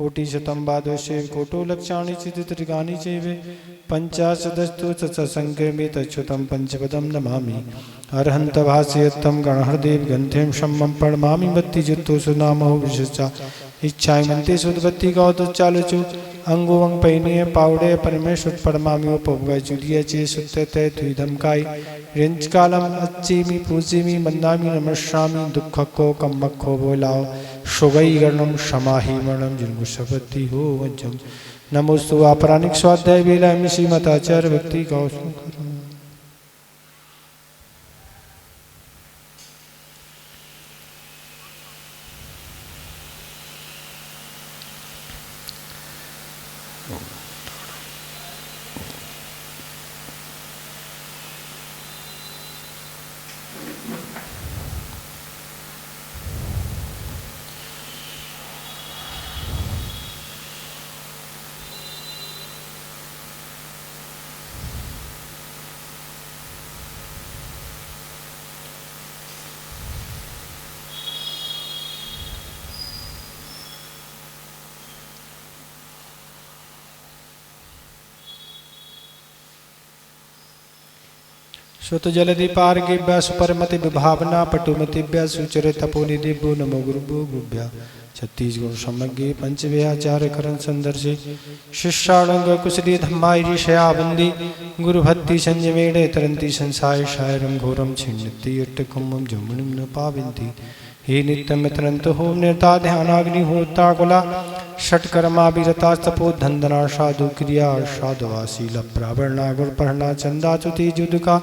कोटिशतं बादोषे कोटो लक्षाणि चित्रिकानि चैवे पंचाशदस्तु सत्संगे तच्छुतं पंचपदं नमामि अर्हन्त भाष्यत्तं गणहृदेव ग्रंथिं शम्मं प्रणमामि बत्ति जित्तो सुनामो विशेषा इच्छाएं मनते सुदबत्ति गौत चालुचु अंगुवंग पैनीय पावड़े परमेश्वर परमामी उपगय जुलिया चे सुत्ते ते द्विधम काई रिंच कालम अच्छीमी पूजीमी मन्नामी नमस्यामी दुख को कम्मखो बोलाओ शुगई गणम क्षमाही मरणम जिनको शपति हो वज्जम नमोस्तु आपरानिक स्वाध्याय बेला मिशी मताचार व्यक्ति का सुत जलदीपार्घ्यभ्य सुपरमति विभावना पटुमतिभ्य सुचरे तपोनिधिभ्यो नमो गुरुभ्यो गुरुभ्य छत्तीस गुण समज्ञे पंचव्याचार्य करण संदर्शे शिष्याणंग कुशली धम्माई ऋषयाबंदी गुरुभक्ति संयमेण तरंती संसाय शायरम घोरम छिन्नति अट्टकुम्भम जमुनिम न पाविन्ति हे नित्यम तरंत होम निर्ता ध्यानाग्नि होता कुला षटकर्मा विरता तपो धंधना साधु क्रिया साधुवासील प्रावरणा गुण पढ़ना चंदा चुति जुदका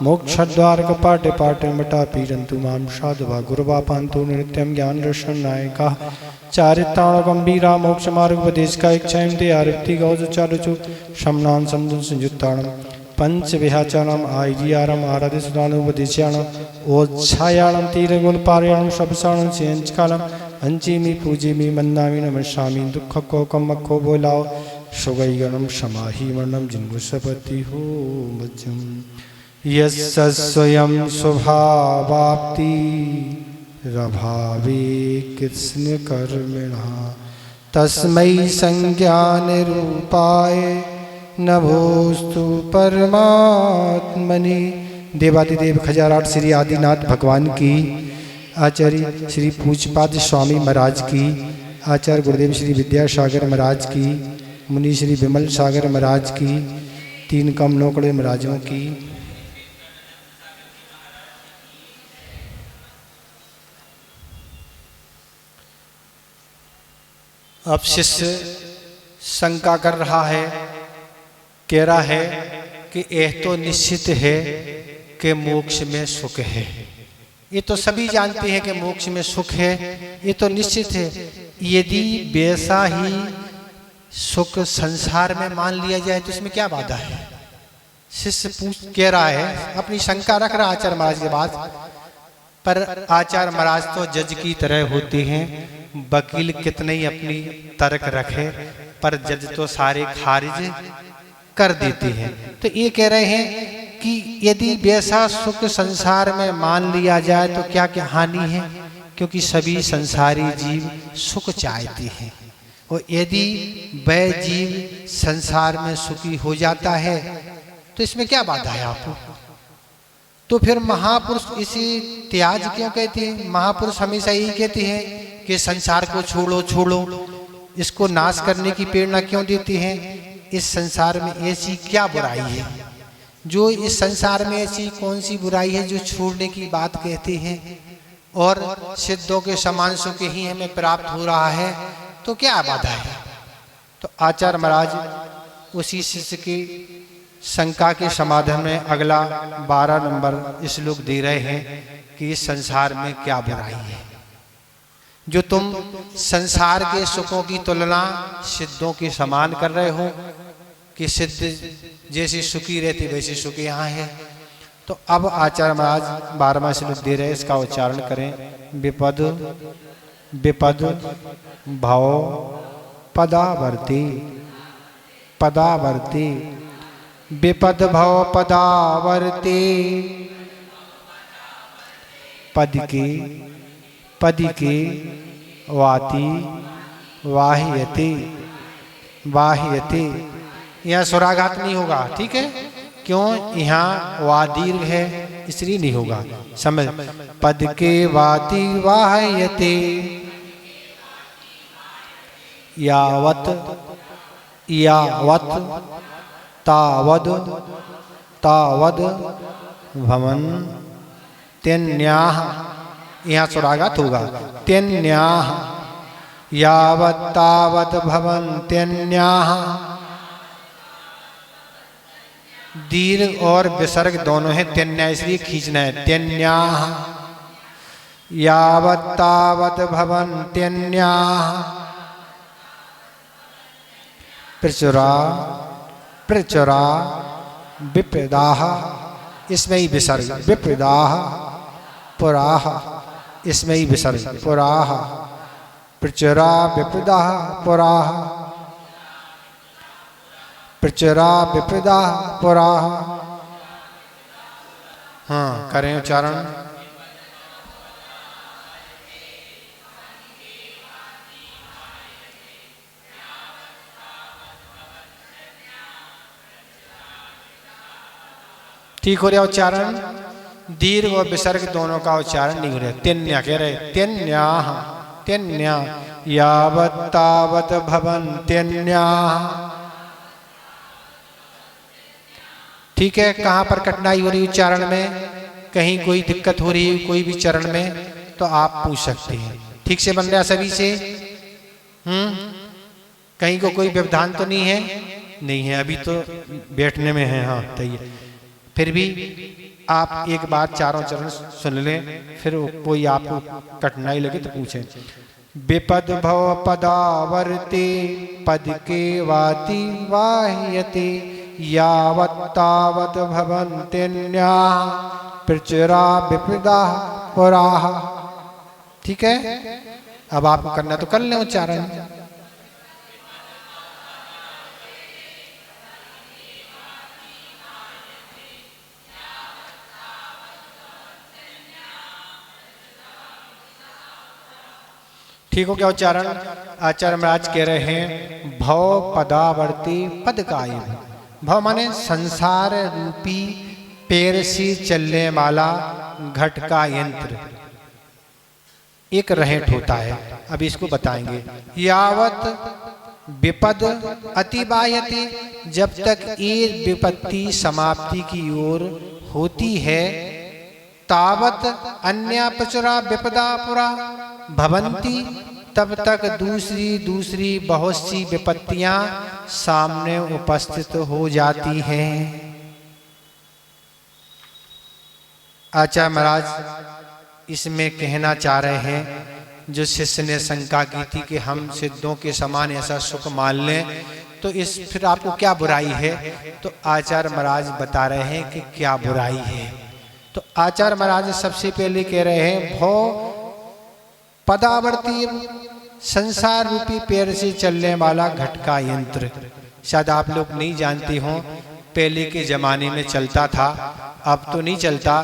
मोक्ष द्वार कपाटे पाटे मटा पीरंतु माम साधुवा गुरुवा पांतो नित्यम ज्ञान दर्शन नायका चारित्राण गंभीरा मोक्ष मार्ग उपदेश का इच्छा ते आरक्ति गौज चालुचु शमनान संदुन संयुक्ताणम पंच विहाचानम आय्यारम आराधि सुदानुपदेश्याणम ओच्छायाणम तीर गुण पारयाणम शबसाणम चेंचकालम अंचीमी पूजीमी मन्नामी नमस्यामी दुख को कम्मखो बोलाओ सुगई गणम क्षमाही मरणम जिनको सपति हो मज्जम यस्य स्वयं स्वभावाप्ति रभावे कृष्ण कर्मिणः तस्मै संज्ञान रूपाय नभोस्तु परमात्मनि। देवादिदेव खजाराट श्री आदिनाथ भगवान की, आचार्य श्री पूज्यपाद स्वामी महाराज की, आचार्य गुरुदेव श्री विद्यासागर महाराज की, मुनि श्री विमल सागर महाराज की, तीन कम नौकड़े महाराजों की, अब शिष्य शंका कर रहा है, कह रहा है कि यह तो निश्चित है कि मोक्ष में सुख है। ये तो सभी जानते हैं कि मोक्ष में सुख है, ये तो निश्चित है। यदि वैसा ही सुख संसार में मान लिया जाए तो इसमें क्या बाधा है। शिष्य कह रहा है, अपनी शंका रख रहा आचार्य महाराज के बाद, पर आचार्य महाराज तो जज की तरह होते हैं, वकील कितने ही अपनी तर्क रखे पर जज तो सारे खारिज कर देते हैं। तो ये कह रहे हैं कि यदि वैसा सुख संसार में मान लिया जाए तो क्या क्या हानि है, क्योंकि सभी संसारी जीव सुख चाहते हैं, और यदि वह जीव संसार में सुखी हो जाता है तो इसमें क्या बाधा है आपको। तो फिर महापुरुष इसे त्याज क्यों कहते हैं। महापुरुष हमेशा यही कहते हैं कि संसार को छोड़ो छोड़ो, इसको नाश करने की प्रेरणा क्यों देते हैं। इस संसार में ऐसी क्या बुराई है, जो इस संसार में ऐसी कौन सी बुराई है जो छोड़ने की बात कहते हैं, और सिद्धों के समान सुख ही हमें प्राप्त हो रहा है, तो क्या बाधा है। तो आचार्य महाराज उसी शिष्य की शंका के समाधान में अगला 12 नंबर श्लोक दे रहे हैं कि इस संसार में क्या बुराई है, जो तुम संसार के सुखों की तुलना सिद्धों के समान कर रहे हो, कि सिद्ध जैसी सुखी रहती वैसी सुखी यहाँ है। तो अब आचार्य महाराज 12वां श्लोक दे रहे हैं, इसका उच्चारण करें। विपद विपद भाव पदावर्ती पदावर्ती विपद भाव पदावर्ती पद के वाति वाह्यते, वाह्यते। यहाँ स्वराघात नहीं होगा, ठीक है? क्यों? यहाँ वा दीर्घ है इसलिए नहीं होगा। समझ, पद के वाति वाह्यते, यावत, यावत, तावद, तावद, भवन तेन्याह, यहाँ स्वराघात होगा। तेन्याह, यावत तावत भवन तेन्याह। दीर्घ और विसर्ग दोनों है, तेन्या इसलिए खींचना है। तेन्याह, यावत तावत भवन तेन्याह। प्रचुरा, प्रचुरा, विपदाह, इसमें ही विसर्ग। विपदाह, पुराह, इसमें ही विसर्ग। पुराह, प्रचुरा, विपदाह, पुराह, प्रचुरा, विपदाह, पुराह। हाँ, करें उच्चारण। ठीक हो रहा उच्चारण? दीर्घ और विसर्ग दोनों का उच्चारण नहीं हो रहा। तेन्या कह रहे, तेन्याह, तेन्या, यावत तावत भवन तेन्याह। ठीक है? कहाँ पर कठिनाई हो रही उच्चारण में? कहीं कोई दिक्कत हो रही है कोई भी चरण में तो आप पूछ सकते हैं। ठीक से बन रहा सभी से? कहीं को कोई व्यवधान तो नहीं है? नहीं है, अभी तो बैठने में है। हाँ, तैयार। फिर भी आप एक बार चारों चरण सुन लें, फिर कोई आपको कठिनाई लगे तो पूछें। विपद भव पदावर्ते, पद के वाति वाह्यते, यावत तावत भवन्त्यन्याः, प्रचुरा विपदाः पुराः। ठीक है? अब आपको करना तो कर लें उच्चारण। ठीक हो क्या उच्चारण? आचार्य महाराज कह रहे हैं भव पदावर्ती पद काय। भव माने संसार रूपी पैर से चलने वाला घट का यंत्र, एक रहेट होता है। अब इसको बताएंगे। यावत विपद अतिबाह्यते, जब तक ये विपत्ति समाप्ति की ओर होती है, तावत अन्य प्रचुरा विपदा पुरा भवंती, तब तक दूसरी दूसरी बहुत सी विपत्तियां सामने उपस्थित हो जाती हैं। आचार्य महाराज इसमें कहना चाह रहे हैं, जो शिष्य ने शंका की थी कि हम सिद्धों के समान ऐसा सुख मान लें तो इस फिर आपको क्या बुराई है, तो आचार्य महाराज बता रहे हैं कि क्या बुराई है। तो आचार्य महाराज सबसे पहले कह रहे हैं भव पदावर्ती, संसार रूपी पैर से चलने वाला घट का यंत्र। शायद आप लोग नहीं जानते हो, पहले के जमाने में चलता था, अब तो नहीं चलता।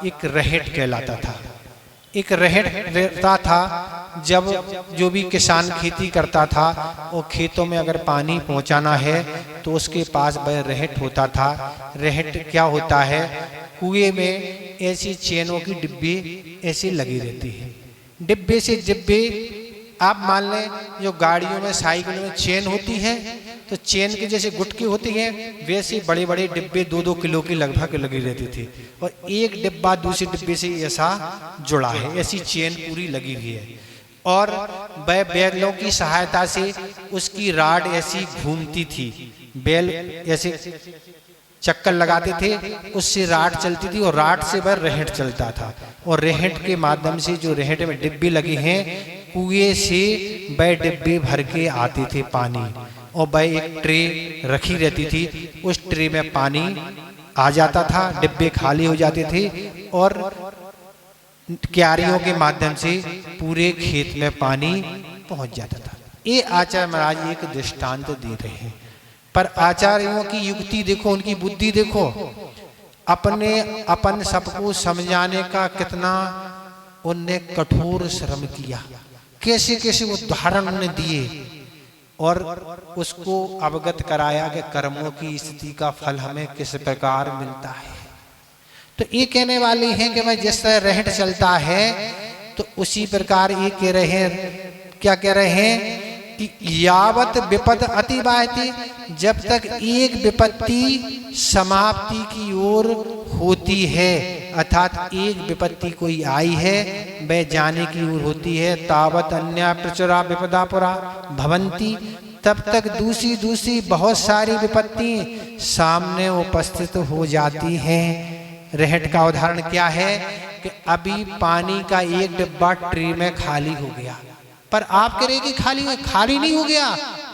एक रहेट कहलाता था। एक रहेट रहता था, जब जो भी किसान खेती करता था वो खेतों में अगर पानी पहुंचाना है तो उसके पास वह रहेट होता था। रहेट क्या होता है? कुएं में ऐसी चेनों की डिब्बी ऐसी लगी रहती है। डिब्बे से डिब्बे, आप मान लें जो गाड़ियों में साइकिल में चेन होती है, तो चेन की जैसे गुटकी होती है वैसे बड़े बड़े डिब्बे 2-2 किलो की लगभग लगी रहती थी, और एक डिब्बा दूसरे डिब्बे से ऐसा जुड़ा है, ऐसी चेन पूरी लगी हुई है। और वह बैलों की सहायता से उसकी राड ऐसी घूमती थी। बैल ऐसे चक्कर लगाते थे, उससे राड चलती थी और राड से वह रहेट चलता था। और रहेट के माध्यम से जो रहेट में डिब्बे लगे हैं, कुएं से वह डिब्बे भर के आते थे पानी, और वह एक ट्रे रखी रहती थी, उस ट्रे में पानी आ जाता था, डिब्बे खाली हो जाते थे और क्यारियों के माध्यम से पूरे खेत में पानी पहुंच जाता था। ये आचार्य महाराज एक दृष्टांत दे रहे हैं। पर आचार्यों की युक्ति देखो, उनकी बुद्धि देखो, अपन सबको समझाने का कितना उनने कठोर श्रम किया। कैसे कैसे उदाहरण ने दिए और उसको अवगत कराया कि कर्मों की स्थिति का फल हमें किस प्रकार मिलता है। तो ये कहने वाले हैं कि मैं जिस तरह रहट चलता है तो उसी प्रकार ये कह रहे हैं, क्या कह रहे हैं कि यावत विपद अतिवायति, जब तक एक विपत्ति समाप्ति की ओर होती है, अर्थात एक विपत्ति कोई आई है वह जाने की ओर होती है, तावत अन्य प्रचुरा विपदा पुरा भवंती, तब तक दूसरी दूसरी बहुत सारी विपत्ति सामने उपस्थित हो जाती हैं। रहट का उदाहरण क्या है कि अभी पानी का एक डिब्बा ट्रे में खाली हो गया, पर आप कह रहे कि खाली नहीं हो गया,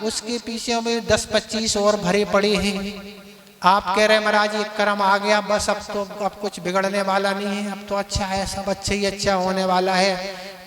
उसके पीछे में 10-25 और भरे पड़े हैं। आप कह रहे महाराज एक कर्म आ गया बस, अब कुछ बिगड़ने वाला नहीं है, अब तो अच्छा है, सब अच्छा ही अच्छा होने वाला है।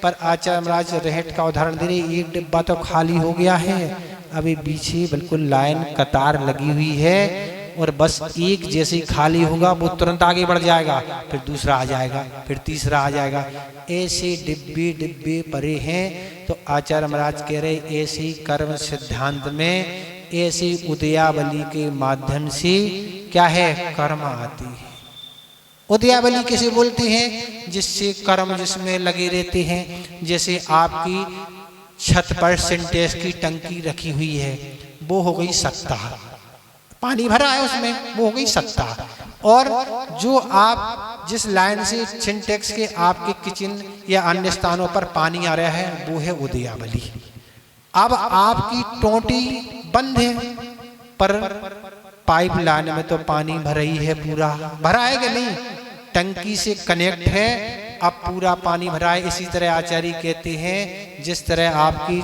पर आचार्य महाराज रहट का उदाहरण दे रहे, एक डिब्बा तो खाली हो गया है, अभी पीछे बिल्कुल लाइन कतार लगी हुई है, और बस एक जैसे ही खाली होगा वो तुरंत आगे बढ़ जाएगा, फिर दूसरा आ जाएगा, फिर तीसरा आ जाएगा, ऐसे डिब्बे डिब्बे पड़े हैं। तो आचार्य महाराज कह रहे ऐसे ही कर्म सिद्धांत में ऐसे उदयावली के माध्यम से क्या है कर्म आती है। उदयावली किसे बोलते हैं? जिससे कर्म जिसमें लगे रहते हैं। जैसे आपकी छत पर सिंटेक्स की टंकी रखी हुई है, वो हो गई सत्ता, पानी भरा है उसमें, वो हो गई सत्ता। और जो आप जिस लाइन से सिंटेक्स के आपके किचन या अन्य स्थानों पर पानी आ रहा है वो है उदयावली। अब आपकी टोटी बंद है पर पाइप लाइन में तो पानी भरा ही है, पूरा भरा है कि नहीं, टंकी से कनेक्ट है, अब पूरा पानी भरा है। इसी तरह आचार्य कहते हैं जिस तरह आपकी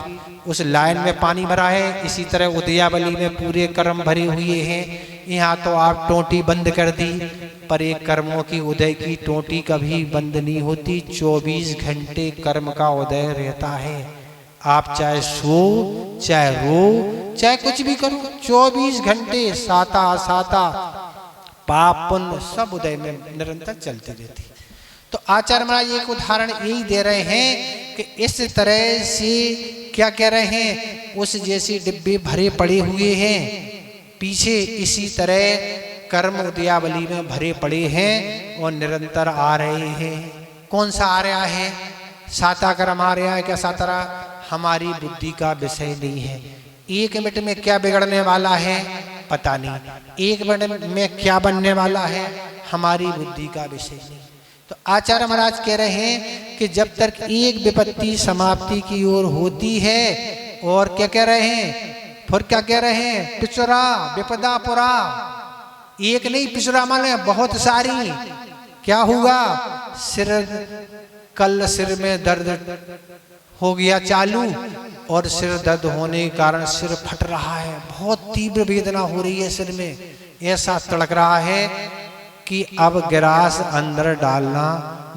उस लाइन में पानी भरा है, इसी तरह उदयावली में पूरे कर्म भरे हुए हैं। यहाँ तो आप टोटी बंद कर दी, पर एक कर्मों की उदय की टोटी कभी बंद नहीं होती, 24 घंटे कर्म का उदय रहता है। आप चाहे सो चाहे रो चाहे कुछ भी करो, 24 घंटे साता असाता पाप पुण्य सब उदय में निरंतर चलती रहती। तो आचार्य महाराज एक उदाहरण यही दे रहे हैं कि इस तरह से क्या कह रहे हैं, उस जैसे डिब्बे भरे पड़े हुए हैं पीछे, इसी तरह कर्म उदयावली में भरे पड़े हैं और निरंतर आ रहे हैं। कौन सा आ रहा है? साता कर्म आ रहा है क्या? सातारा हमारी बुद्धि का विषय नहीं है। एक मिनट में क्या बिगड़ने वाला है पता नहीं, एक मिनट में क्या बनने वाला है हमारी बुद्धि का विषय नहीं। तो आचार्य महाराज कह रहे हैं कि जब तक एक विपत्ति समाप्ति की ओर होती है, और क्या कह रहे हैं, फिर क्या कह रहे हैं, पिछुरा विपदा पुरा, एक नहीं पिछुरा माने बहुत सारी। क्या हुआ? कल सिर में दर्द हो गया चालू, और सिर दर्द होने के कारण सिर फट रहा है, बहुत तीव्र वेदना हो रही है सिर में, ऐसा तड़क रहा है कि अब गिरास अंदर डालना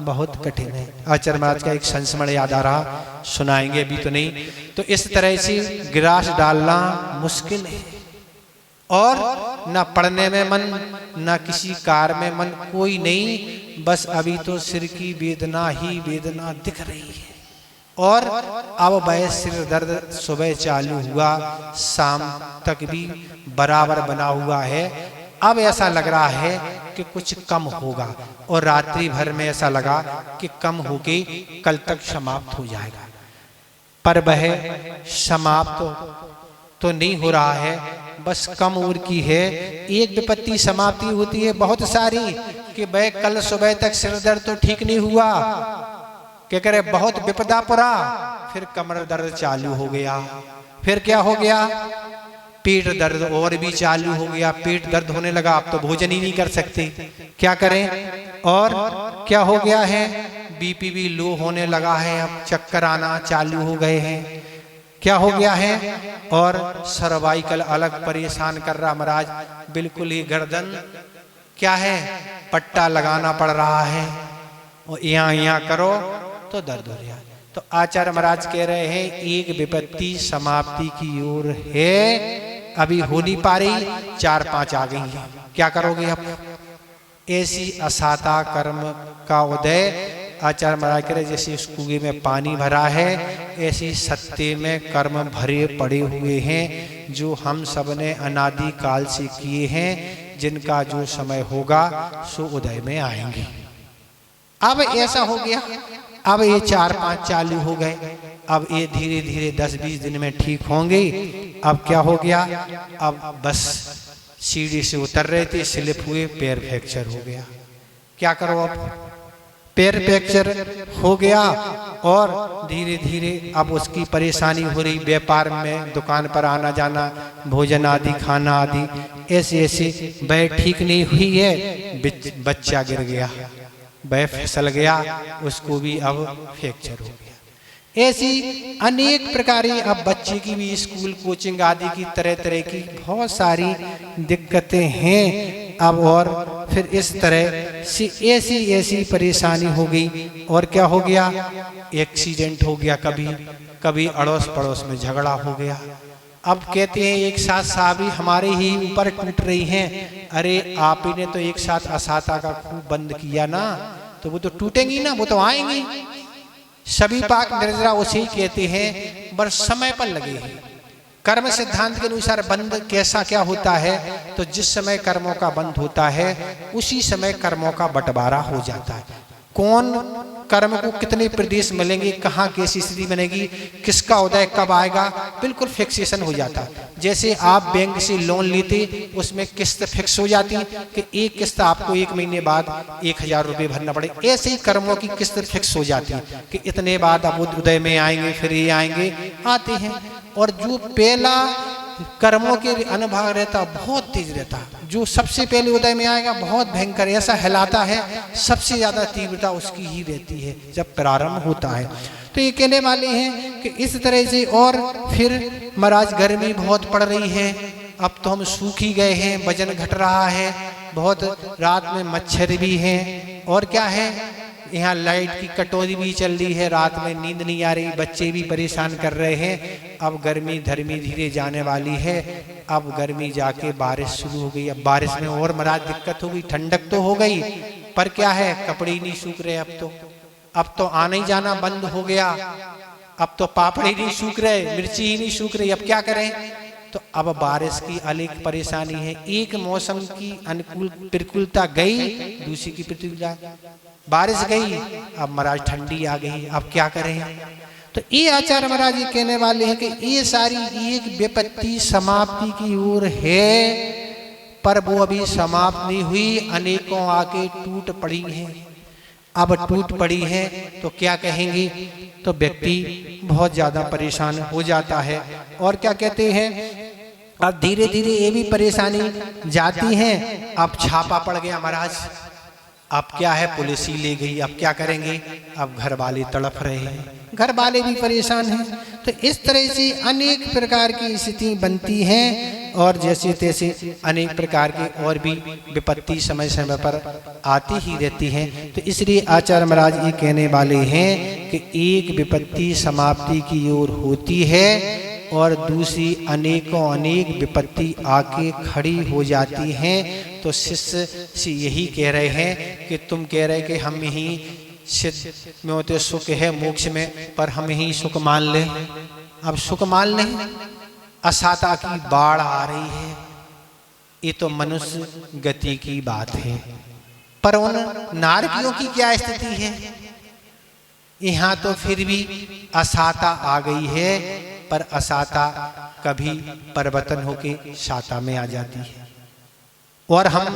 बहुत कठिन है। आचार्य महाराज का एक संस्मरण याद आ रहा, सुनाएंगे अभी तो नहीं। तो इस तरह से गिरास डालना मुश्किल है, और न पढ़ने में मन न किसी कार्य में मन, कोई नहीं, बस अभी तो सिर की वेदना ही वेदना दिख रही है। और अब वह सिर दर्द सुबह चालू हुआ, शाम तक भी बराबर बना हुआ है। अब ऐसा लग रहा है कि कुछ कम होगा, और रात्रि भर में ऐसा लगा कि कम होके कल तक समाप्त हो जाएगा, पर वह समाप्त तो नहीं हो रहा है, बस कम उम्र की है। एक विपत्ति समाप्ति होती है बहुत सारी, कि वह कल सुबह तक सिर दर्द तो ठीक नहीं हुआ, क्या करे बहुत विपदा पड़ा, फिर कमर दर्द चालू हो गया, फिर क्या हो गया, पेट दर्द और भी चालू हो गया, पेट दर्द होने लगा, अब तो भोजन ही नहीं कर सकते, क्या करें, और क्या हो गया है, बीपी भी लो होने लगा है, अब चक्कर आना चालू हो गए हैं, क्या हो गया है, और सर्वाइकल अलग परेशान कर रहा महाराज, बिल्कुल ही गर्दन क्या है पट्टा लगाना पड़ रहा है, और यहाँ करो तो दर्द हो रहा है। तो आचार्य महाराज कह रहे हैं एक विपत्ति समाप्ति की ओर है, अभी हो नहीं पा रही, 4-5 आ गई है, क्या करोगे अब? ऐसी असाता कर्म का उदय आचार्य महाराज कह रहे जैसे इस कुएं में पानी भरा है, ऐसी सत्य में कर्म भरे पड़े हुए हैं जो हम सब ने अनादि काल से किए हैं, जिनका जो समय होगा सो उदय में आएंगे। अब ऐसा हो गया, अब ये 4-5 चालू हो गए, अब ये धीरे धीरे 10-20 दिन में ठीक होंगे। अब क्या हो गया, अब बस सीढ़ी से उतर रहे थे, स्लिप हुए, पैर फ्रैक्चर हो गया। क्या करो, अब पैर फ्रैक्चर हो गया और धीरे धीरे अब उसकी परेशानी हो रही, व्यापार में दुकान पर आना जाना, भोजन आदि खाना आदि ऐसे ऐसे वह ठीक नहीं हुई है। बच्चा गिर गया, वह फिसल गया, उसको भी अब फ्रैक्चर हो गया। ऐसी अनेक प्रकार की अब बच्चे की भी स्कूल कोचिंग आदि की तरह तरह की बहुत सारी दिक्कतें हैं अब। और फिर इस तरह से ऐसी ऐसी परेशानी हो गई। और क्या हो गया, एक्सीडेंट हो गया, कभी अड़ोस पड़ोस में झगड़ा हो गया। अब कहते हैं एक साथ साहबी हमारे ही ऊपर टूट रही हैं। अरे आप ही ने तो एक साथ असाता का खूब बंद किया ना, तो वो तो टूटेंगी ना, वो तो आएंगी। सभी पाक निर्जरा उसे ही कहते हैं, बस समय पर लगे हैं। कर्म सिद्धांत के अनुसार बंद कैसा क्या होता है, तो जिस समय कर्मों का बंद होता है उसी समय कर्मों का बंटवारा हो जाता है। कौन कर्म को कितने प्रदेश मिलेंगे, कहाँ कैसी स्थिति बनेगी, किसका उदय कब आएगा, बिल्कुल फिक्सेशन हो जाता। जैसे आप बैंक से लोन लेते, उसमें किस्त फिक्स हो जाती कि एक किस्त आपको 1 महीने बाद 1000 रुपये भरना पड़े। ऐसे ही कर्मों की किस्त फिक्स हो जाती कि इतने बाद अब उदय में आएंगे, फिर ये आएंगे, आते हैं। और जो पहला कर्मों के अनुभव रहता बहुत तेज रहता, जो सबसे पहले उदय में आएगा बहुत भयंकर ऐसा हिलाता है, सबसे ज्यादा तीव्रता उसकी ही रहती है जब प्रारंभ होता है। तो ये कहने वाले हैं कि इस तरह से। और फिर महाराज गर्मी बहुत पड़ रही है, अब तो हम सूख ही गए हैं, वजन घट रहा है बहुत, रात में मच्छर भी हैं, और क्या है यहाँ लाइट की कटौती भी चल रही है, रात में नींद नहीं आ रही, बच्चे भी परेशान कर रहे हैं। अब गर्मी धर्मी धीरे जाने वाली है, अब गर्मी जाके बारिश शुरू हो गई। अब बारिश में और महाराज दिक्कत हो गई, ठंडक तो हो गई पर क्या है कपड़े ही नहीं सूख रहे। अब तो आना ही जाना बंद हो गया, अब तो पापड़ ही नहीं सूख रहे, मिर्ची ही नहीं सूख रही, अब क्या करें। तो अब बारिश की अलग परेशानी है। एक मौसम की अनुकूल प्रतिकूलता गई, दूसरी की प्रतिकूलता, बारिश गई, अब महाराज ठंडी आ गई, अब क्या करें। तो ये आचार्य महाराज ये कहने वाले हैं कि ये सारी एक विपत्ति समाप्ति की ओर है, पर वो अभी समाप्त नहीं हुई, अनेकों आके टूट पड़ी हैं। अब टूट पड़ी है तो क्या कहेंगे, तो व्यक्ति बहुत ज्यादा परेशान हो जाता है। और क्या कहते हैं, अब धीरे धीरे ये भी परेशानी जाती है। अब छापा पड़ गया महाराज, अब क्या है पुलिस ही ले गई, अब क्या करेंगे। अब घर वाले तड़प रहे हैं, घर वाले भी परेशान हैं। तो इस तरह से अनेक प्रकार की स्थिति बनती है और जैसे तैसे अनेक प्रकार के और भी विपत्ति समय समय पर आती ही रहती हैं। तो इसलिए आचार्य महाराज ये कहने वाले हैं कि एक विपत्ति समाप्ति की ओर होती है और दूसरी अनेकों अनेक विपत्ति आके खड़ी हो जाती हैं। तो शिष्य से यही कह रहे हैं कि तुम कह रहे कि हम ही सिद्ध में होते सुख है मोक्ष में, पर हम ही सुख मान ले। अब सुख मान लें, असाता की बाढ़ आ रही है, ये तो मनुष्य गति की बात है, पर उन नारकियों की क्या स्थिति है। यहाँ तो फिर भी असाता आ गई है, पर असाता कभी परिवर्तन होके साता में आ जाती है और हम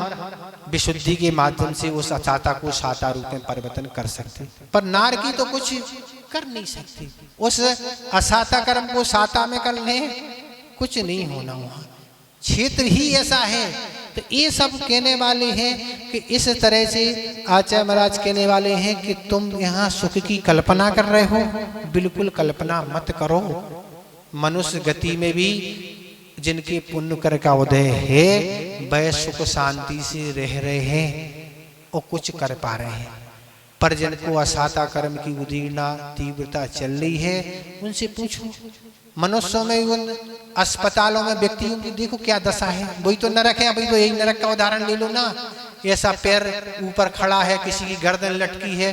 विशुद्धि के माध्यम से उस असाता को साता रूप में परिवर्तन कर सकते, पर नारकी तो कुछ कर नहीं सकती। उस असाता कर्म को साता में कर ले, कुछ नहीं होना, वहां क्षेत्र ही ऐसा है। तो ये सब कहने वाले हैं कि इस तरह से आचार्य महाराज कहने वाले हैं कि तुम यहाँ सुख की कल्पना कर रहे हो, बिल्कुल कल्पना मत करो। मनुष्य गति में भी जिनके पुण्य कर का उदय है वह सुख शांति से रह रहे हैं और कुछ कर पा रहे हैं, पर जिनको असाता कर्म की उदीर्णा तीव्रता चल रही है उनसे पूछो। मनुष्यों में उन अस्पतालों में व्यक्तियों की देखो क्या दशा है, वही तो नरक है। अभी तो यही नरक का उदाहरण ले लो ना, ऐसा पैर ऊपर खड़ा है, किसी की गर्दन लटकी है,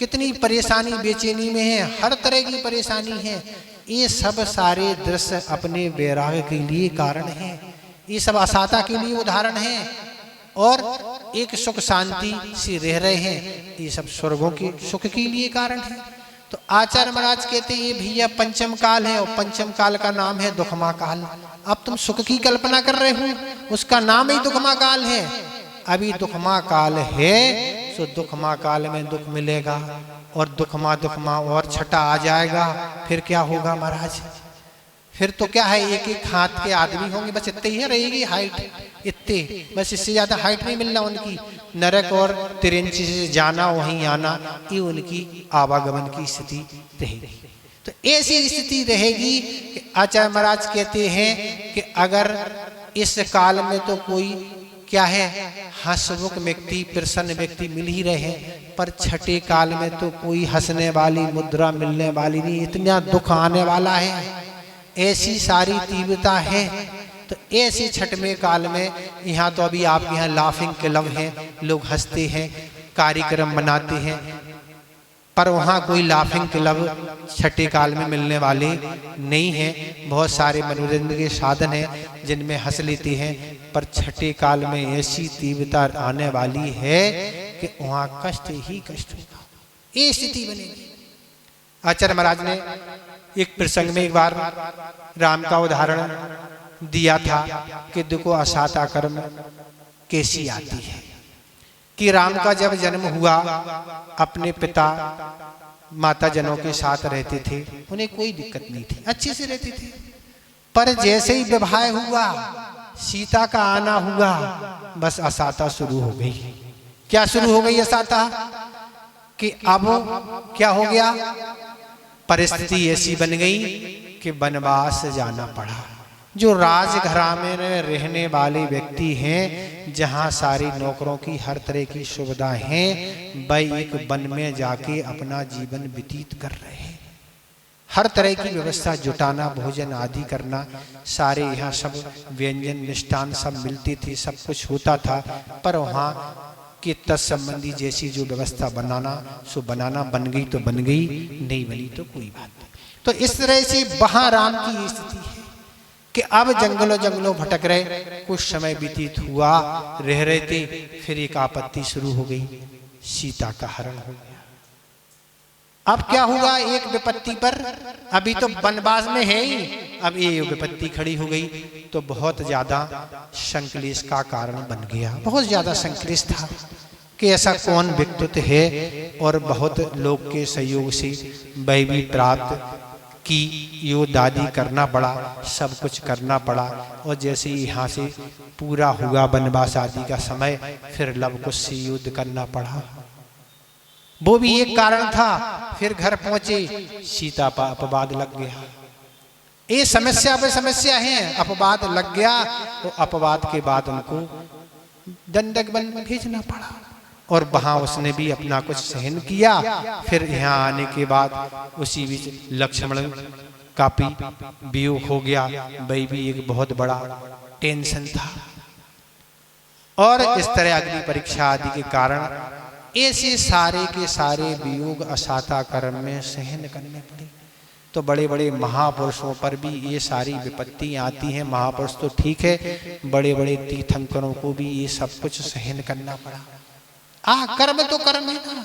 कितनी परेशानी बेचैनी में है, हर तरह की परेशानी है। ये सब सारे दृश्य अपने वैराग्य के लिए कारण है, ये सब असाता के लिए उदाहरण है। और एक सुख शांति से रह रहे हैं, ये सब स्वर्गों के सुख के लिए कारण है। तो आचार्य महाराज कहते हैं ये भैया पंचम काल है, और पंचम काल का नाम है दुखमा काल। अब तुम सुख की कल्पना कर रहे हो, उसका नाम ही दुखमा काल है। अभी दुखमा काल है, तो दुखमा काल में दुख मिलेगा, और दुखमा और छठा आ जाएगा, फिर क्या होगा महाराज? फिर तो क्या है, एक एक हाथ के आदमी होंगे, बस इतने ही रहेगी हाइट, इतने, बस इससे ज्यादा हाइट नहीं मिलना उनकी। नरक और तिरंची से जाना वहीं आना, ये उनकी आवागमन की स्थिति रहेगी। तो ऐसी स्थिति रहेगी कि आचार्य महाराज कहते हैं कि अगर इस काल में तो कोई क्या है, हंसमुख व्यक्ति, प्रसन्न व्यक्ति मिल ही रहे, पर छठे काल में तो कोई हंसने वाली मुद्रा मिलने वाली नहीं, इतना दुख आने वाला है, ऐसी सारी तीव्रता है। तो ऐसे छठवें काल में, यहाँ तो अभी आपके यहाँ लाफिंग क्लब है, लोग हंसते हैं, कार्यक्रम बनाते हैं, पर वहाँ कोई लाफिंग क्लब छठे काल में मिलने वाले नहीं हैं। बहुत सारे मनोरंजन के साधन हैं जिनमें हंस लेते हैं, पर छठे काल में ऐसी तीव्रता आने वाली है कि वहाँ कष्ट ही कष्ट होगा, ये स्थिति बनेगी। आचार्य महाराज ने एक प्रसंग में एक बार राम का उदाहरण दिया था कि देखो असाता कर्म कैसी आती है। कि राम का जब जन्म हुआ, अपने पिता माता जनों के साथ रहते थे, उन्हें कोई दिक्कत नहीं थी, अच्छे से रहते थे। पर जैसे ही विवाह हुआ, सीता का आना हुआ, बस असाता शुरू हो गई। क्या शुरू हो गई असाता? कि अब क्या हो गया, परिस्थिति ऐसी बन गई कि वनवास जाना पड़ा। जो राजघराने में रहने वाले व्यक्ति हैं, जहां सारी नौकरों की हर तरह की सुविधा हैं, वह एक वन में जाके अपना जीवन व्यतीत कर रहे हैं। हर तरह की व्यवस्था जुटाना, भोजन आदि करना, सारे यहाँ सब व्यंजन मिष्ठान सब मिलती थी, सब कुछ होता था। पर वहाँ के तत्संबंधी जैसी जो व्यवस्था बनाना, सो बनाना, बन गई तो बन गई, नहीं बनी तो कोई बात नहीं। तो इस तरह से वहां राम की स्थिति है कि अब जंगलों जंगलों भटक रहे, कुछ समय व्यतीत हुआ, रह रहे थे, फिर एक आपत्ति शुरू हो गई, सीता का हरण हो गया। अब क्या हुआ, एक विपत्ति पर, अभी तो वनवास में है ही, अब ये विपत्ति खड़ी हो गई, तो बहुत ज्यादा संक्लेश का कारण बन गया। बहुत ज्यादा संक्लेश था कि ऐसा कौन व्यक्तित्व है, और बहुत लोग के सहयोग से वह भी प्राप्त की, यो दादी करना पड़ा, सब कुछ करना पड़ा। और जैसे यहाँ से पूरा हुआ वनवास आदि का समय, फिर लवकुश से युद्ध करना पड़ा, वो भी एक कारण था। फिर घर पहुंचे, सीता पर अपवाद लग गया। ये समस्या पे समस्या है, अपवाद लग गया, तो अपवाद के बाद उनको दंडक वन में भेजना पड़ा, और वहां उसने भी अपना कुछ सहन किया। फिर यहाँ आने के बाद उसी बीच लक्ष्मण का भी वियोग हो गया, वही भी एक बहुत बड़ा टेंशन था। और इस तरह अग्नि परीक्षा आदि के कारण ऐसे सारे के सारे वियोग असाता कर्म में सहन करने पड़े। तो बड़े बड़े महापुरुषों पर भी ये सारी विपत्ति आती हैं। महापुरुष तो ठीक है, बड़े बड़े तीर्थंकरों को भी ये सब कुछ सहन करना पड़ा। कर्म तो कर्म है ना,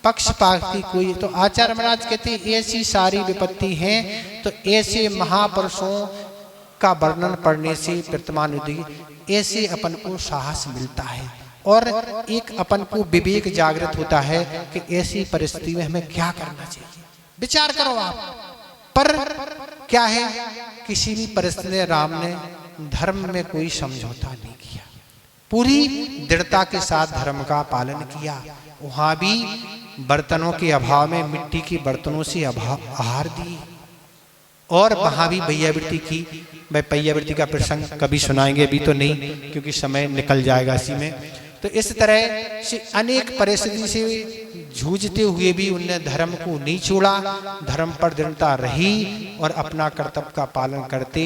पक्षपात की कोई। तो आचार्य महाराज कहते ऐसी सारी विपत्ति हैं, तो ऐसे महापुरुषों का वर्णन पढ़ने से प्रतिमानुदी ऐसे अपन को साहस मिलता है, और एक अपन को विवेक जागृत होता है कि ऐसी परिस्थिति में हमें क्या करना चाहिए। विचार करो आप। पर क्या है, किसी भी परिस्थिति में राम ने धर्म में कोई समझौता नहीं किया, पूरी दृढ़ता के साथ धर्म का पालन किया। वहां भी बर्तनों के अभाव में मिट्टी के बर्तनों से आहार दी, और वहां भी भैयावृत्ति की। भाई भैयावृत्ति का प्रसंग कभी सुनाएंगे, अभी तो नहीं क्योंकि समय निकल जाएगा इसी में। तो इस तरह से अनेक परिस्थिति से जूझते हुए भी उनने धर्म को नहीं छोड़ा, धर्म पर दृढ़ता रही, और अपना कर्तव्य का पालन करते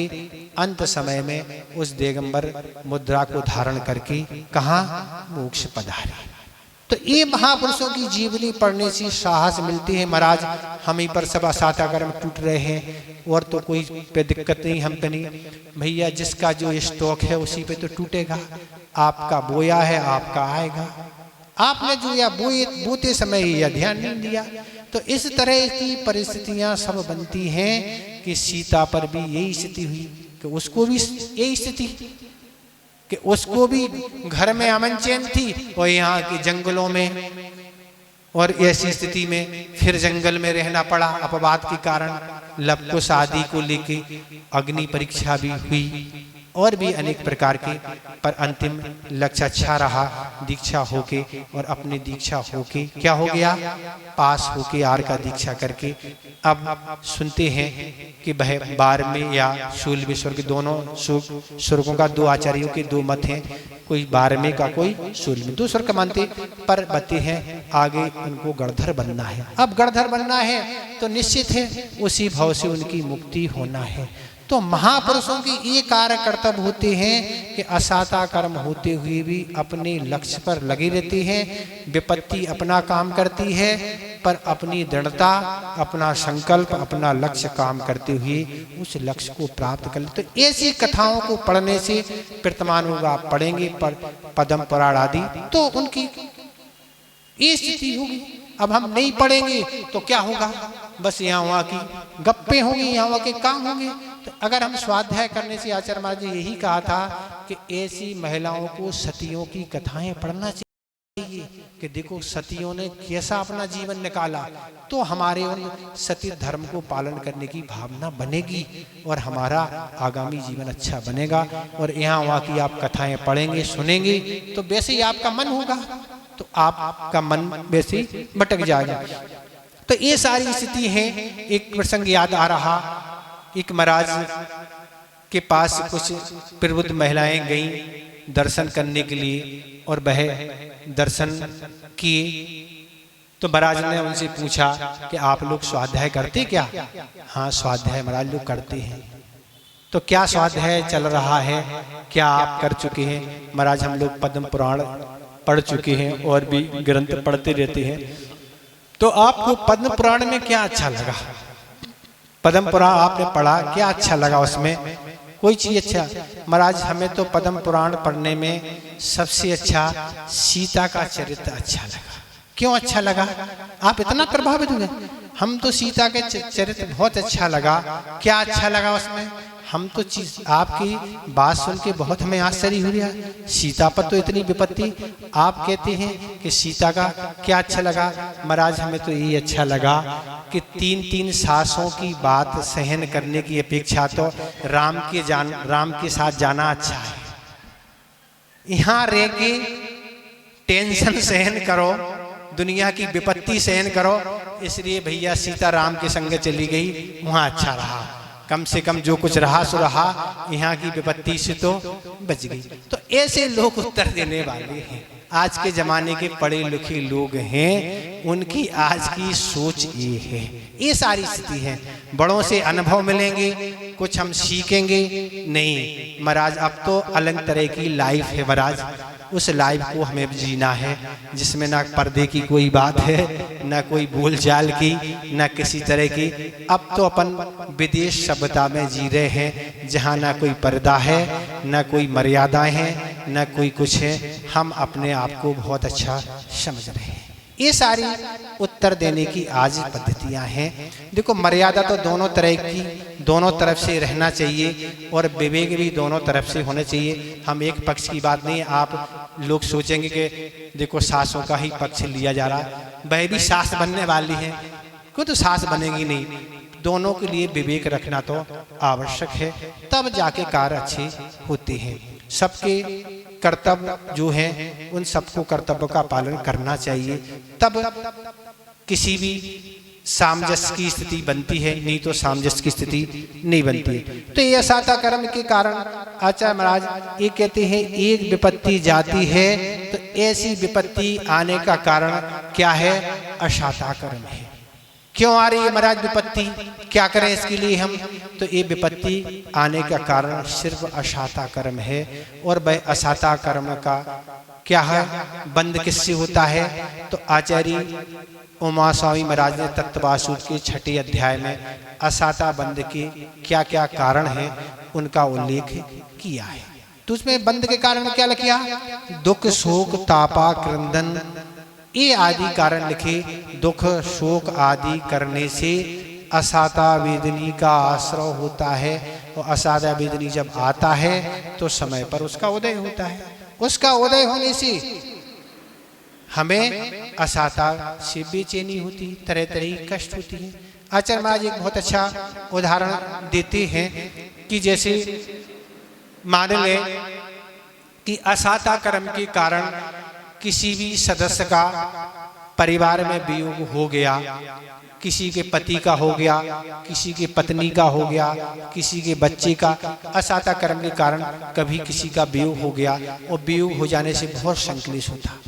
अंत समय में उस दिगंबर मुद्रा को धारण करके कहाँ मोक्ष पधारे। तो तो ये महापुरुषों की जीवनी पढ़ने से साहस मिलती है। महाराज हम ही पर सब असाता कर्म टूट रहे हैं और तो कोई पे दिक्कत नहीं, हम पे नहीं। भैया जिसका जो स्टॉक है उसी पे तो टूटेगा। आपका बोया है, आपका आएगा। आपने जो या बोते समय यह ध्यान नहीं दिया। तो इस तरह की परिस्थितियां सब बनती हैं कि सीता पर भी यही स्थिति हुई कि उसको भी यही स्थिति कि उसको भी घर में अमन चैन थी और यहाँ के जंगलों में, और ऐसी स्थिति में फिर जंगल में रहना पड़ा अपवाद के कारण। लव को शादी को लेके अग्नि परीक्षा भी हुई और भी अनेक प्रकार के, पर अंतिम लक्ष्य अच्छा रहा। दीक्षा होके और अपनी दीक्षा होके क्या हो गया, पास होके आर का दीक्षा करके अब सुनते हैं कि वह 12वें या 16वें स्वर्ग, दोनों स्वर्गों का दो आचार्यों के दो मत हैं, कोई 12वें का कोई 16वें, दो स्वर्ग मानते, पर बते हैं आगे उनको गणधर बनना है। अब गणधर बनना है तो निश्चित है उसी भाव से उनकी मुक्ति होना है। तो महापुरुषों की ये कार्य कर्तव्य होते हैं कि असाता कर्म होते हुए भी अपने लक्ष्य पर लगे रहते हैं। विपत्ति अपना काम करती है पर अपनी दृढ़ता, अपना संकल्प, अपना लक्ष्य काम करते हुए उस लक्ष्य को प्राप्त कर ले। तो ऐसी कथाओं को पढ़ने से वर्तमान होगा, आप पढ़ेंगे पद्म पुराण आदि, तो उनकी ये स्थिति होगी। अब हम नहीं पढ़ेंगे तो क्या होगा, बस यहाँ वहाँ की गप्पे होंगी, यहाँ वहाँ के काम होंगे। तो अगर हम स्वाध्याय करने से, आचार्य महाराज जी यही कहा था कि ऐसी महिलाओं को सतियों की कथाएं पढ़ना चाहिए कि देखो सतियों ने कैसा अपना जीवन निकाला, तो हमारे उन सती धर्म को पालन करने की भावना बनेगी और हमारा आगामी जीवन अच्छा बनेगा। और यहाँ वहाँ की आप कथाएं पढ़ेंगे, सुनेंगे तो वैसे ही आपका मन होगा, तो आपका मन वैसे ही भटक जाएगा। तो ये सारी स्थिति है। एक प्रसंग याद आ रहा, एक महाराज के पास कुछ प्रबुद्ध महिलाएं गईं दर्शन करने के लिए और वह दर्शन किए। तो महाराज ने उनसे पूछा कि आप लोग स्वाध्याय करते क्या? हाँ स्वाध्याय महाराज लोग करते हैं। तो क्या स्वाध्याय चल रहा है, क्या आप कर चुके हैं? महाराज हम लोग पद्म पुराण पढ़ चुके हैं और भी ग्रंथ पढ़ते रहते हैं। तो आपको पद्म पुराण में क्या अच्छा लगा? पद्म पुराण आपने पढ़ा, क्या अच्छा लगा उसमें? कोई चीज अच्छा? महाराज हमें तो पद्म पुराण पढ़ने में सबसे अच्छा सीता का चरित्र अच्छा लगा। क्यों अच्छा लगा? आप इतना प्रभावित हुए? हम तो सीता के चरित्र बहुत अच्छा लगा। क्या अच्छा लगा उसमें? हम तो चीज आपकी बात सुन के बहुत हमें आश्चर्य हो रहा है। सीता पर तो इतनी विपत्ति, आप कहते हैं कि सीता का क्या अच्छा लगा? महाराज हमें तो यही अच्छा लगा कि 3-3 सासों की बात सहन करने की अपेक्षा तो राम के साथ जाना अच्छा है। यहाँ रह के टेंशन सहन करो, दुनिया की विपत्ति सहन करो, इसलिए भैया सीता राम के संग चली गई, वहाँ अच्छा रहा। कम से कम जो कुछ रहा सो रहा, यहाँ की विपत्ति से तो बच गई। तो ऐसे लोग उत्तर देने वाले हैं। आज के जमाने के पढ़े लिखे लोग हैं, उनकी आज की सोच ये है। ये सारी स्थिति है। बड़ों से अनुभव मिलेंगे, कुछ हम सीखेंगे नहीं। महाराज अब तो अलग तरह की लाइफ है महाराज, उस लाइफ को हमें जीना है जिसमें ना पर्दे की कोई बात है, ना कोई बोलचाल की, ना किसी तरह की। अब तो अपन विदेश सभ्यता में जी रहे हैं जहाँ ना कोई पर्दा है, ना कोई मर्यादाएं हैं, ना कोई कुछ है। हम अपने आप को बहुत अच्छा समझ रहे हैं। ये सारी उत्तर देने की आज पद्धतियां हैं। देखो मर्यादा तो दोनों तरह की, दोनों तरफ से रहना चाहिए और विवेक भी दोनों तरफ से होना चाहिए। हम एक पक्ष की बात नहीं। आप लोग सोचेंगे कि देखो सासों का ही पक्ष लिया जा रहा, वह भी सास बनने वाली है, कोई तो सास बनेगी नहीं। दोनों के लिए विवेक रखना तो आवश्यक है, तब जाके कार्य अच्छे होते हैं। सबके कर्तव्य जो हैं उन सबको कर्तव्य का पालन करना चाहिए, तब किसी भी सामंजस्य की स्थिति बनती है, नहीं तो सामंजस्य की स्थिति नहीं बनती। तो ये असाता कर्म के कारण आचार्य महाराज ये कहते हैं एक विपत्ति जाती है तो ऐसी विपत्ति आने का कारण क्या है? असाता कर्म है। क्यों आ रही है महाराज विपत्ति? क्या करें इसके लिए हम? तो ये विपत्ति आने का कारण सिर्फ असाता कर्म है और वह असाता कर्म का क्या है, बंद किससे होता है? तो आचार्य उमा स्वामी महाराज ने तत्वासूत के 6 अध्याय में असाता बंद के क्या क्या कारण हैं उनका उल्लेख किया है। तो उसमें बंद के कारण क्या लिखा? दुख शोक तापा क्रंदन ये आदि कारण लिखे। दुख शोक आदि करने से असाता वेदनी का आश्रय होता है, और असाता वेदनी जब आता है तो समय पर उसका उदय होता है। उसका उदय होने से हमें असाता से बेचैनी होती, तरह तरह की कष्ट होती है। आचार्य महाराज एक बहुत अच्छा उदाहरण देते हैं कि जैसे मान ले कि असाता कर्म के कारण किसी भी सदस्य का परिवार में वियोग हो गया, किसी के पति का हो गया, किसी के पत्नी का हो गया, किसी के बच्चे का, असाता कर्म के कारण कभी किसी का वियोग हो गया, और वियोग हो जाने से बहुत संक्लेश होता।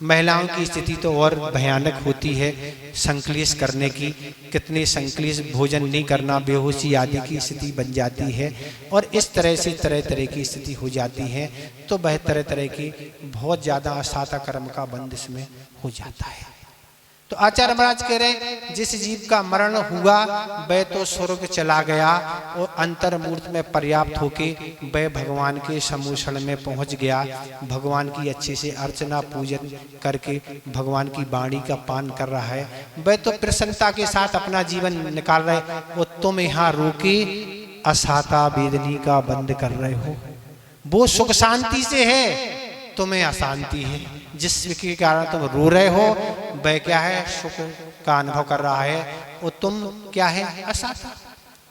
महिलाओं की स्थिति तो और भयानक होती है संक्लेश करने की। कितने संक्लेश, भोजन नहीं करना, बेहोशी आदि की स्थिति बन जाती है, और इस तरह से तरह तरह की स्थिति हो जाती है। तो वह तरह तरह की बहुत ज़्यादा असाता कर्म का बंध इसमें हो जाता है। तो आचार्य महाराज कह रहे जिस जीव का मरण हुआ वह तो स्वर्ग चला गया, और अंतर्मूर्त में पर्याप्त होके वह भगवान के समूषण में पहुंच गया। भगवान की अच्छे से अर्चना पूजन करके भगवान की वाणी का पान कर रहा है। वह तो प्रसन्नता के साथ अपना जीवन निकाल रहे, और तुम यहाँ रोके असाता वेदनी का बंद कर रहे हो। वो सुख शांति से है, तुम्हें अशांति है। जिसके कारण तुम रो रहे हो वह क्या है, सुख का अनुभव कर रहा है, और तुम क्या है, असाता।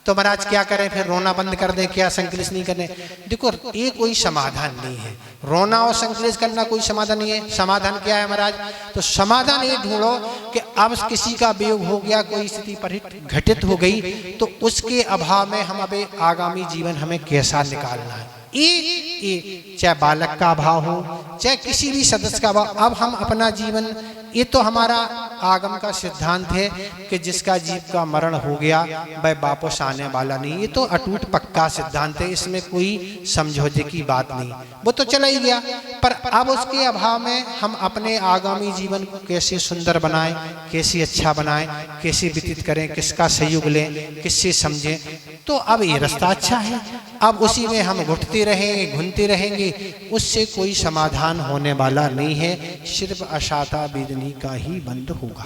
तो महाराज क्या करें फिर? रोना बंद कर दें क्या? संक्लेश नहीं करें? देखो ये कोई समाधान नहीं है। रोना और संक्लेश करना कोई समाधान नहीं है। समाधान क्या है महाराज? तो समाधान ये ढूंढो कि अब किसी का वियोग हो गया, कोई स्थिति घटित हो गई, तो उसके अभाव में हम अब आगामी जीवन हमें कैसा निकालना है। ये चाहे बालक का अभाव हो, चाहे किसी भी सदस्य का अभाव, अब हम अपना जीवन, ये तो हमारा आगम का सिद्धांत है कि जिसका जीव का मरण हो गया वह वापस आने वाला नहीं। ये तो अटूट पक्का सिद्धांत है, इसमें कोई समझौते की बात नहीं। वो तो चला ही गया, पर अब उसके अभाव में हम अपने आगामी जीवन को कैसे सुंदर बनाएं, कैसे अच्छा बनाएं, कैसे व्यतीत करें, किसका सहयोग लें, किससे समझें। तो अब ये रास्ता अच्छा है, अब उसी में हम घुटते रहेंगे, घूमते रहेंगे, उससे कोई समाधान होने वाला नहीं है। सिर्फ असाता वेदनी का ही बंद होगा।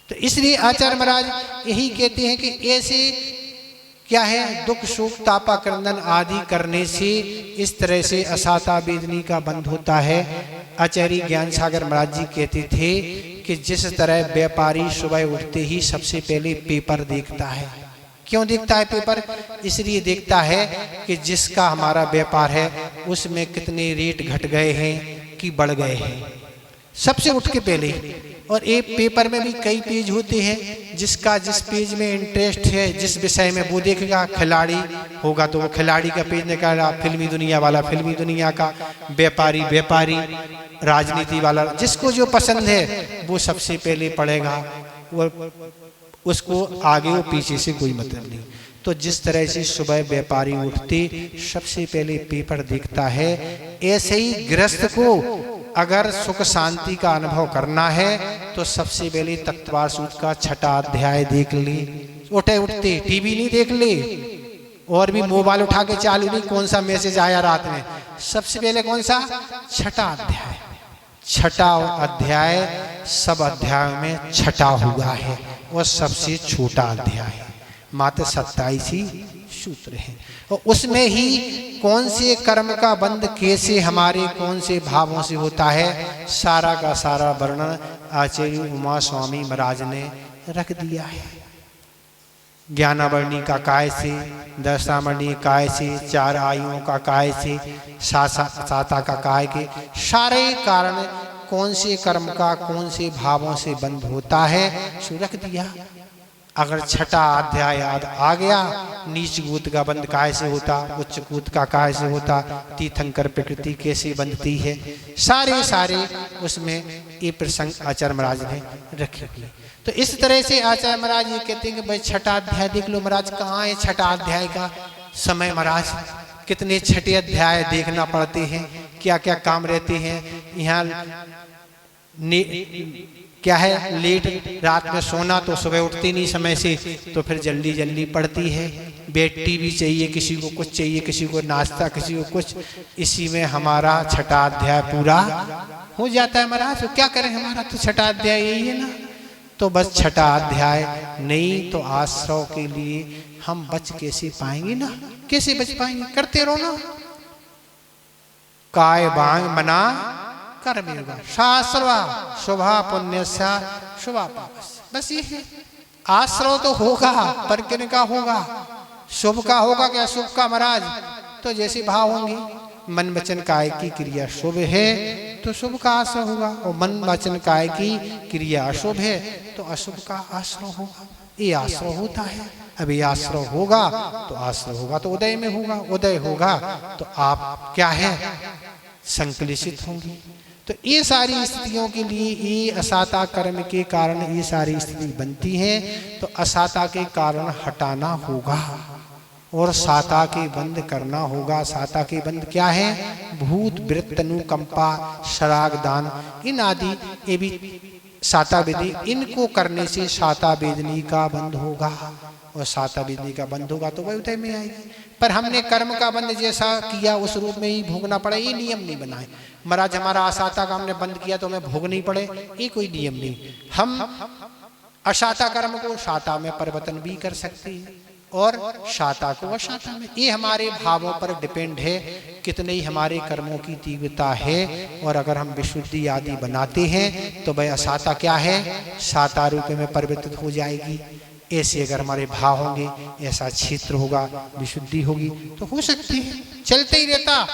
तो इसलिए आचार्य महाराज यही कहते हैं कि ऐसे क्या है, दुख शोक तापा क्रंदन आदि करने से इस तरह से असाता वेदनी का बंद होता है। आचार्य ज्ञान सागर महाराज जी कहते थे कि जिस तरह व्यापारी सुबह उठते ही सबसे पहले पेपर देखता है। क्यों देखता है पेपर? इसलिए देखता है कि जिसका हमारा व्यापार है उसमें कितने रेट घट गए हैं कि बढ़ गए हैं, सबसे उठ के पहले। और एक पेपर में भी कई पेज होते हैं, जिसका जिस पेज में इंटरेस्ट है, जिस विषय में वो देखेगा। खिलाड़ी होगा तो वो खिलाड़ी का पेज निकालेगा, फिल्मी दुनिया वाला फिल्मी दुनिया का, व्यापारी व्यापारी, राजनीति वाला, जिसको जो पसंद है वो सबसे पहले पढ़ेगा। वो उसको आगे वो पीछे से कोई मतलब नहीं। तो जिस तरह से सुबह व्यापारी उठते सबसे पहले पेपर देखता है, ऐसे ही गृहस्थ को अगर सुख शांति का अनुभव करना है तो सबसे पहले तत्वासूत का 6 अध्याय देख ले। उठे उठते टीवी नहीं देख ले, और भी मोबाइल उठा के चालू नहीं, कौन सा मैसेज आया रात में, सबसे पहले कौन सा, 6 अध्याय। 6 अध्याय सब अध्यायों में 6 हुआ है, और सबसे छोटा अध्याय है, मात्र 27 ही सूत्र है। और उसमें ही कौन से कर्म का बंध कैसे हमारे कौन से भावों से होता है, सारा का सारा वर्णन आचार्य उमा स्वामी महाराज ने रख दिया है। ज्ञानावर्णी का काय से, दशावर्णी काय से, 4 आयुओं का काय से, साता का काय के सारे कारण कौन से कर्म का कौन से भावों से बंध होता है सो रख दिया। अगर 6 अध्याय याद आ गया, नीच कूद का बंध काय से होता, उच्च कूद का काय से होता, तीर्थंकर प्रकृति कैसे बंधती है, सारे उसमें ये प्रसंग आचार्य महाराज ने रखे हुए। तो इस तरह से आचार्य महाराज ये कहते हैं कि भाई 6 अध्याय देख लो। महाराज कहाँ है 6 अध्याय का समय? महाराज कितने 6 अध्याय देखना पड़ते हैं, क्या क्या काम रहते हैं। यहाँ क्या है, लेट रात में सोना, तो सुबह उठती नहीं समय से, तो फिर जल्दी जल्दी पड़ती है। बेड टीवी चाहिए, किसी को कुछ चाहिए, किसी को नाश्ता, किसी को कुछ। इसी में हमारा छठा अध्याय पूरा हो जाता है महाराज। तो क्या करें, हमारा तो छठा अध्याय यही है ना। तो बस छठा अध्याय नहीं तो आश्रव के लिए हम बच कैसे पाएंगे ना, कैसे बच पाएंगे। करते रहो ना, काय बांग मना कर्मेगा शास्त्रवा शुभा पुण्यस्या शुभा पापस। बस ये है, आश्रव तो होगा पर किनका होगा, शुभ का होगा क्या अशुभ का महाराज। तो जैसे भाव होंगे, मन वचन काय की क्रिया शुभ है तो शुभ का आश्रय होगा, और मन वचन काय की क्रिया अशुभ है तो अशुभ का आश्रय होगा। ये आश्रय होता है। अभी आश्रय होगा तो आश्रय होगा तो उदय में होगा, उदय होगा तो आप क्या है, संकलित होंगे। तो ये सारी स्थितियों के लिए ये असाता कर्म के कारण ये सारी स्थिति बनती है। तो असाता के कारण हटाना होगा और साता के बंद करना होगा। साता के बंद क्या है, भूत वृत्त अनुकंपा शराग दान इन आदि ये भी साता विधि, इनको करने से साता वेदनी का बंद होगा, और साता वेदनी का बंद होगा तो वह उदय में आएगी। पर हमने कर्म का बंद जैसा किया उस रूप में ही भोगना पड़े, ये नियम नहीं बनाए महाराज। हमारा असाता का हमने बंद किया तो हमें भोगनी पड़े, ये कोई नियम नहीं। हम असाता कर्म को साता में परिवर्तन भी कर सकते हैं और साता को असाता में। ये हमारे भावों पर डिपेंड है, कितने ही हमारे कर्मों की तीव्रता है। और अगर हम विशुद्धि आदि बनाते हैं तो वह असाता क्या है, साता रूप में परिवर्तित हो जाएगी। ऐसे अगर हमारे भाव होंगे, ऐसा क्षेत्र होगा, विशुद्धि होगी तो हो सकती है, चलते ही रहता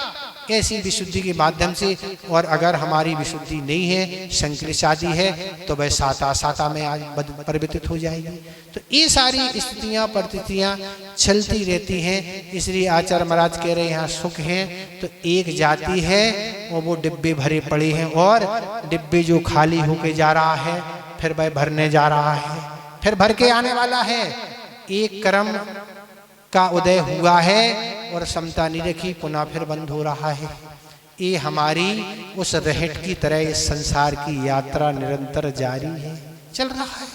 ऐसी विशुद्धि के माध्यम से। और अगर हमारी विशुद्धि नहीं है, संकलित आदि है, तो वह साता में आज परिवर्तित हो जाएगी। तो ये सारी स्थितियां परिस्थितियां चलती रहती हैं। इसलिए आचार्य महाराज कह रहे हैं यहाँ सुख है तो एक जाति है और वो डिब्बे भरे पड़े हैं, और डिब्बे जो खाली होके जा रहा है फिर वह भरने जा रहा है, फिर भर के आने वाला है। एक कर्म का उदय हुआ है और समता नहीं रखी, पुनः फिर बंद हो रहा है। ये हमारी उस रहट की तरह इस संसार की यात्रा निरंतर जारी है, चल रहा है,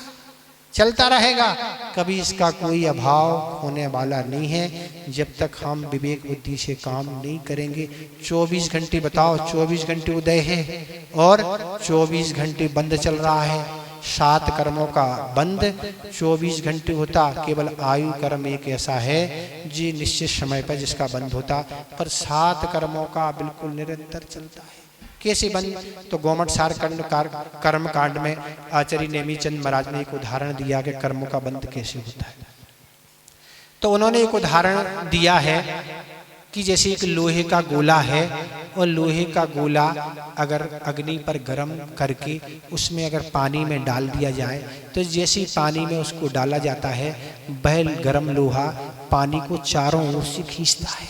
चलता रहेगा। कभी इसका कोई अभाव होने वाला नहीं है जब तक हम विवेक बुद्धि से काम नहीं करेंगे। 24 घंटे बताओ, 24 घंटे उदय है और 24 घंटे बंद चल रहा है। 7 कर्मों का बंद 24 घंटे होता, केवल आयु कर्म एक ऐसा है जी निश्चित समय पर जिसका बंद होता, पर 7 कर्मों का बिल्कुल निरंतर चलता है। कैसे बंद, तो गोमठ सार कर्म कांड में आचार्य नेमीचंद महाराज ने एक उदाहरण दिया कि कर्मों का बंद कैसे होता है। तो उन्होंने एक उदाहरण दिया है कि जैसे एक लोहे का गोला है और लोहे का गोला अगर अग्नि पर गर्म करके उसमें अगर पानी में डाल दिया जाए तो जैसे ही पानी में उसको डाला जाता है वह गर्म लोहा पानी को चारों ओर से खींचता है।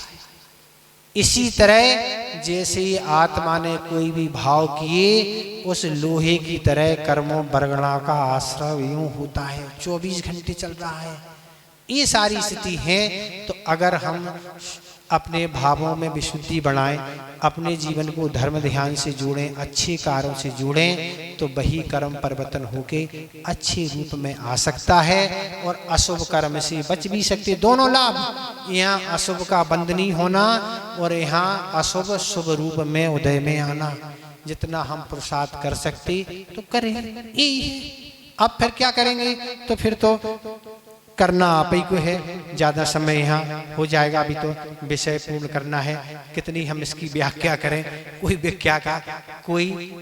इसी तरह जैसे ही आत्मा ने कोई भी भाव किए उस लोहे की तरह कर्मों बरगना का आश्रय यूं होता है, 24 घंटे चल रहा है। ये सारी स्थिति है। तो अगर हम अपने भावों में विशुद्धि बढ़ाएं, अपने जीवन को धर्म ध्यान से जोड़ें, अच्छे कार्यों से जोड़ें, तो वही कर्म परिवर्तन होके अच्छे रूप में आ सकता है और अशुभ कर्म से बच भी सकते। दोनों लाभ, यहाँ अशुभ का बंद नहीं होना और यहाँ अशुभ शुभ रूप में उदय में आना। जितना हम पुरुषार्थ कर सकते तो करें। अब फिर क्या करेंगे, तो फिर तो करना आप ही को है। ज़्यादा समय यहाँ हो जाएगा, अभी तो विषय पूर्ण करना है। कितनी हम इसकी व्याख्या करें, कोई व्याख्या का कोई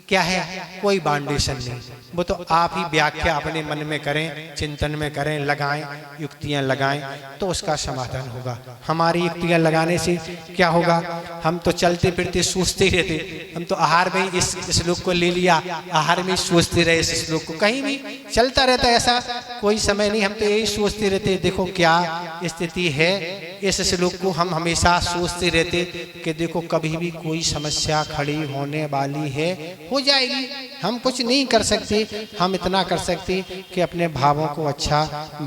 क्या है, कोई बाउंडेशन नहीं। वो तो आप ही व्याख्या अपने मन में करें, चिंतन में करें, लगाएं, युक्तियां लगाएं तो उसका समाधान होगा। हमारी युक्तियां लगाने से क्या होगा, हम तो चलते फिरते सोचते ही रहते। हम तो आहार में इस श्लोक को ले लिया, आहार में सोचते रहे इस श्लोक को, कहीं भी चलता रहता है, ऐसा कोई समय नहीं। हम तो यही सोचते रहते, देखो क्या स्थिति है। इस श्लोक को हम हमेशा सोचते रहते कि देखो कभी भी कोई समस्या खड़ी होने वाली है, हो जाएगी। हम कुछ नहीं कर सकते, हम इतना कर सकते कि अपने भावों को अच्छा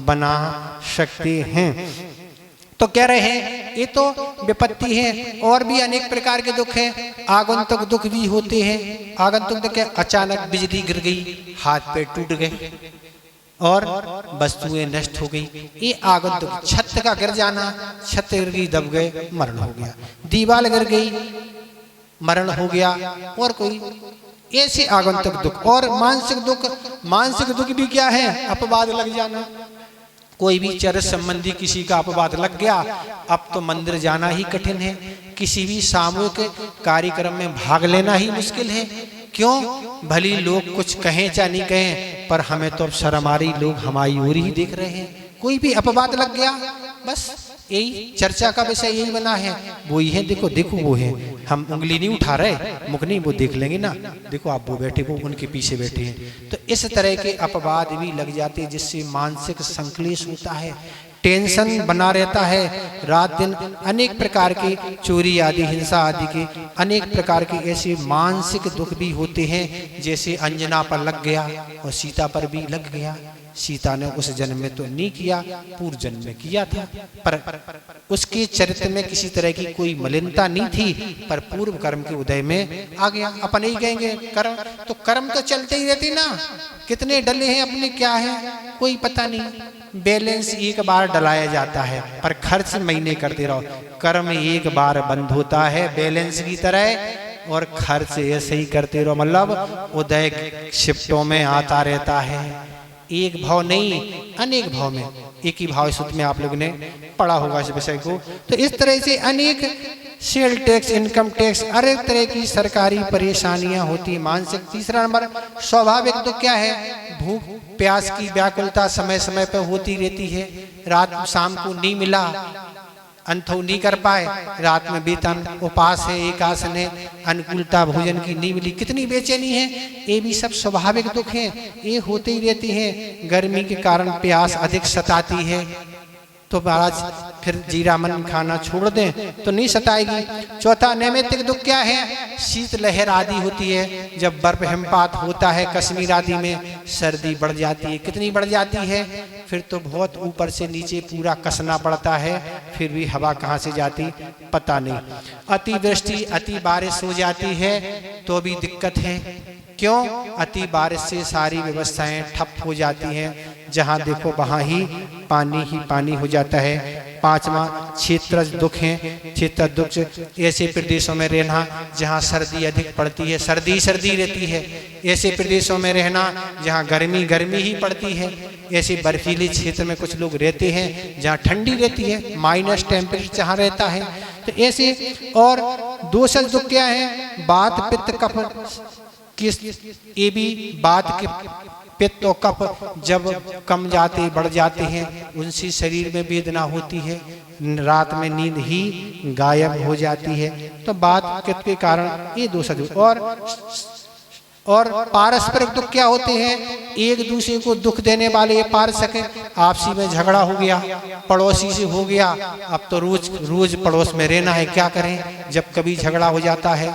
बना सकते हैं। तो कह रहे हैं ये तो विपत्ति है, और भी अनेक प्रकार के दुख हैं। आगंतुक दुख भी होते हैं। आगंतुक दुख है, अचानक बिजली गिर गई, हाथ पैर टूट गए और वस्तुएं नष्ट हो गई, ये आगंतुक। छत का गिर जाना, छत गिर गई, दब गए, मरण हो गया। दीवार गिर गई, मरण हो गया। और कोई ऐसे आगंतुक दुख। और मानसिक दुख, मानसिक दुख भी क्या है? अपवाद लग जाना। कोई भी चरित्र संबंधी किसी का अपवाद लग गया, अब तो मंदिर जाना ही कठिन है, किसी भी सामूहिक कार्यक्रम में भाग लेना ही मुश्किल है। क्यों? भली लोग कुछ कहें चाहे नहीं कहें, पर हमें तो अब शर्म आ रही, लोग हमारी ओर ही देख रहे हैं। कोई भी अपवाद लग गया, बस यही चर्चा का विषय यही बना है। वो ही है, देखो देखो वो है, हम उंगली नहीं उठा रहे, मुख नहीं, वो देख लेंगे ना, देखो आप वो बैठे, वो उनके पीछे बैठे हैं। तो इस तरह के अपवाद भी लग जाते हैं, जिससे मानसिक संक्लेश होता है, टेंशन बना रहता है। रात दिन अनेक प्रकार के चोरी आदि, हिंसा आदि के अनेक प्रकार के ऐसे मानसिक दुख भी होते हैं। जैसे अंजना पर लग गया और सीता पर भी लग गया। सीता ने उस जन्म में तो नहीं किया, पूर्व जन्म में किया था, पर उसके चरित्र में किसी तरह की कोई मलिनता नहीं थी, पर पूर्व कर्म के उदय में आ गया। अपन ही कहेंगे कर्म, तो कर्म तो चलते ही रहते ना, कितने डले हैं अपने, क्या है कोई पता नहीं। बैलेंस एक बार डलाया जाता है, पर खर्च महीने करते रहो। कर्म एक बार बंद होता है बैलेंस की तरह, और खर्च ऐसे ही करते रहो, मतलब उदय शिफ्टों में आता रहता है। एक भाव नहीं, अनेक भाव में, एक ही भाव सूत्र में आप लोगों ने पढ़ा होगा इस विषय को। तो इस तरह से अनेक सेल टैक्स, इनकम टैक्स, अनेक तरह की सरकारी परेशानियां होती है। मानसिक। तीसरा नंबर स्वाभाविक तो क्या है? भूख प्यास की व्याकुलता समय समय पर होती रहती है। रात शाम को नहीं मिला, अंथो नहीं कर पाए, रात में वेतन उपास है, एकासन है, अनुकूलता भोजन की नहीं मिली, कितनी बेचैनी है। ये भी सब स्वाभाविक दुख हैं, ये होते ही रहते हैं। गर्मी के कारण प्यास अधिक सताती है, तो महाराज फिर जीरा मन खाना छोड़ दें तो नहीं सताएगी। चौथा नैमित्तिक दुख क्या है? शीत लहर आदि होती है, जब बर्फ हिमपात होता है कश्मीर आदि में, सर्दी बढ़ जाती है। कितनी बढ़ जाती है? फिर तो बहुत ऊपर से नीचे पूरा कसना पड़ता है, फिर भी हवा कहाँ से जाती पता नहीं। अतिवृष्टि, अति बारिश हो जाती है तो भी दिक्कत है। क्यों? अति बारिश से सारी व्यवस्थाएं ठप हो जाती हैं, जहां देखो वहां ही पानी हो जाता है। पांचवा क्षेत्र दुख है। क्षेत्र दुख ऐसे प्रदेशों में रहना जहां सर्दी अधिक पड़ती है, सर्दी सर्दी रहती है। ऐसे प्रदेशों में रहना जहां गर्मी गर्मी ही पड़ती है। ऐसे बर्फीले क्षेत्र में कुछ लोग रहते हैं जहां ठंडी रहती है, माइनस टेम्परेचर जहां रहता है। तो ऐसे और दोषज दुख क्या है? बात पित्त कफ, ये भी बात के पित्त और कफ जब कम जाते बढ़ जाते हैं, उनसे शरीर में वेदना होती है, रात में नींद ही गायब हो जाती है। तो बात पित्त के कारण ये दोषज। और पारस्परिक दुख क्या होते हैं? एक दूसरे को दुख देने वाले ये पारस्परिक हैं। आपसी में झगड़ा हो गया, पड़ोसी से हो गया, अब तो रोज पड़ोस में रहना है, क्या करें? जब कभी झगड़ा हो जाता है,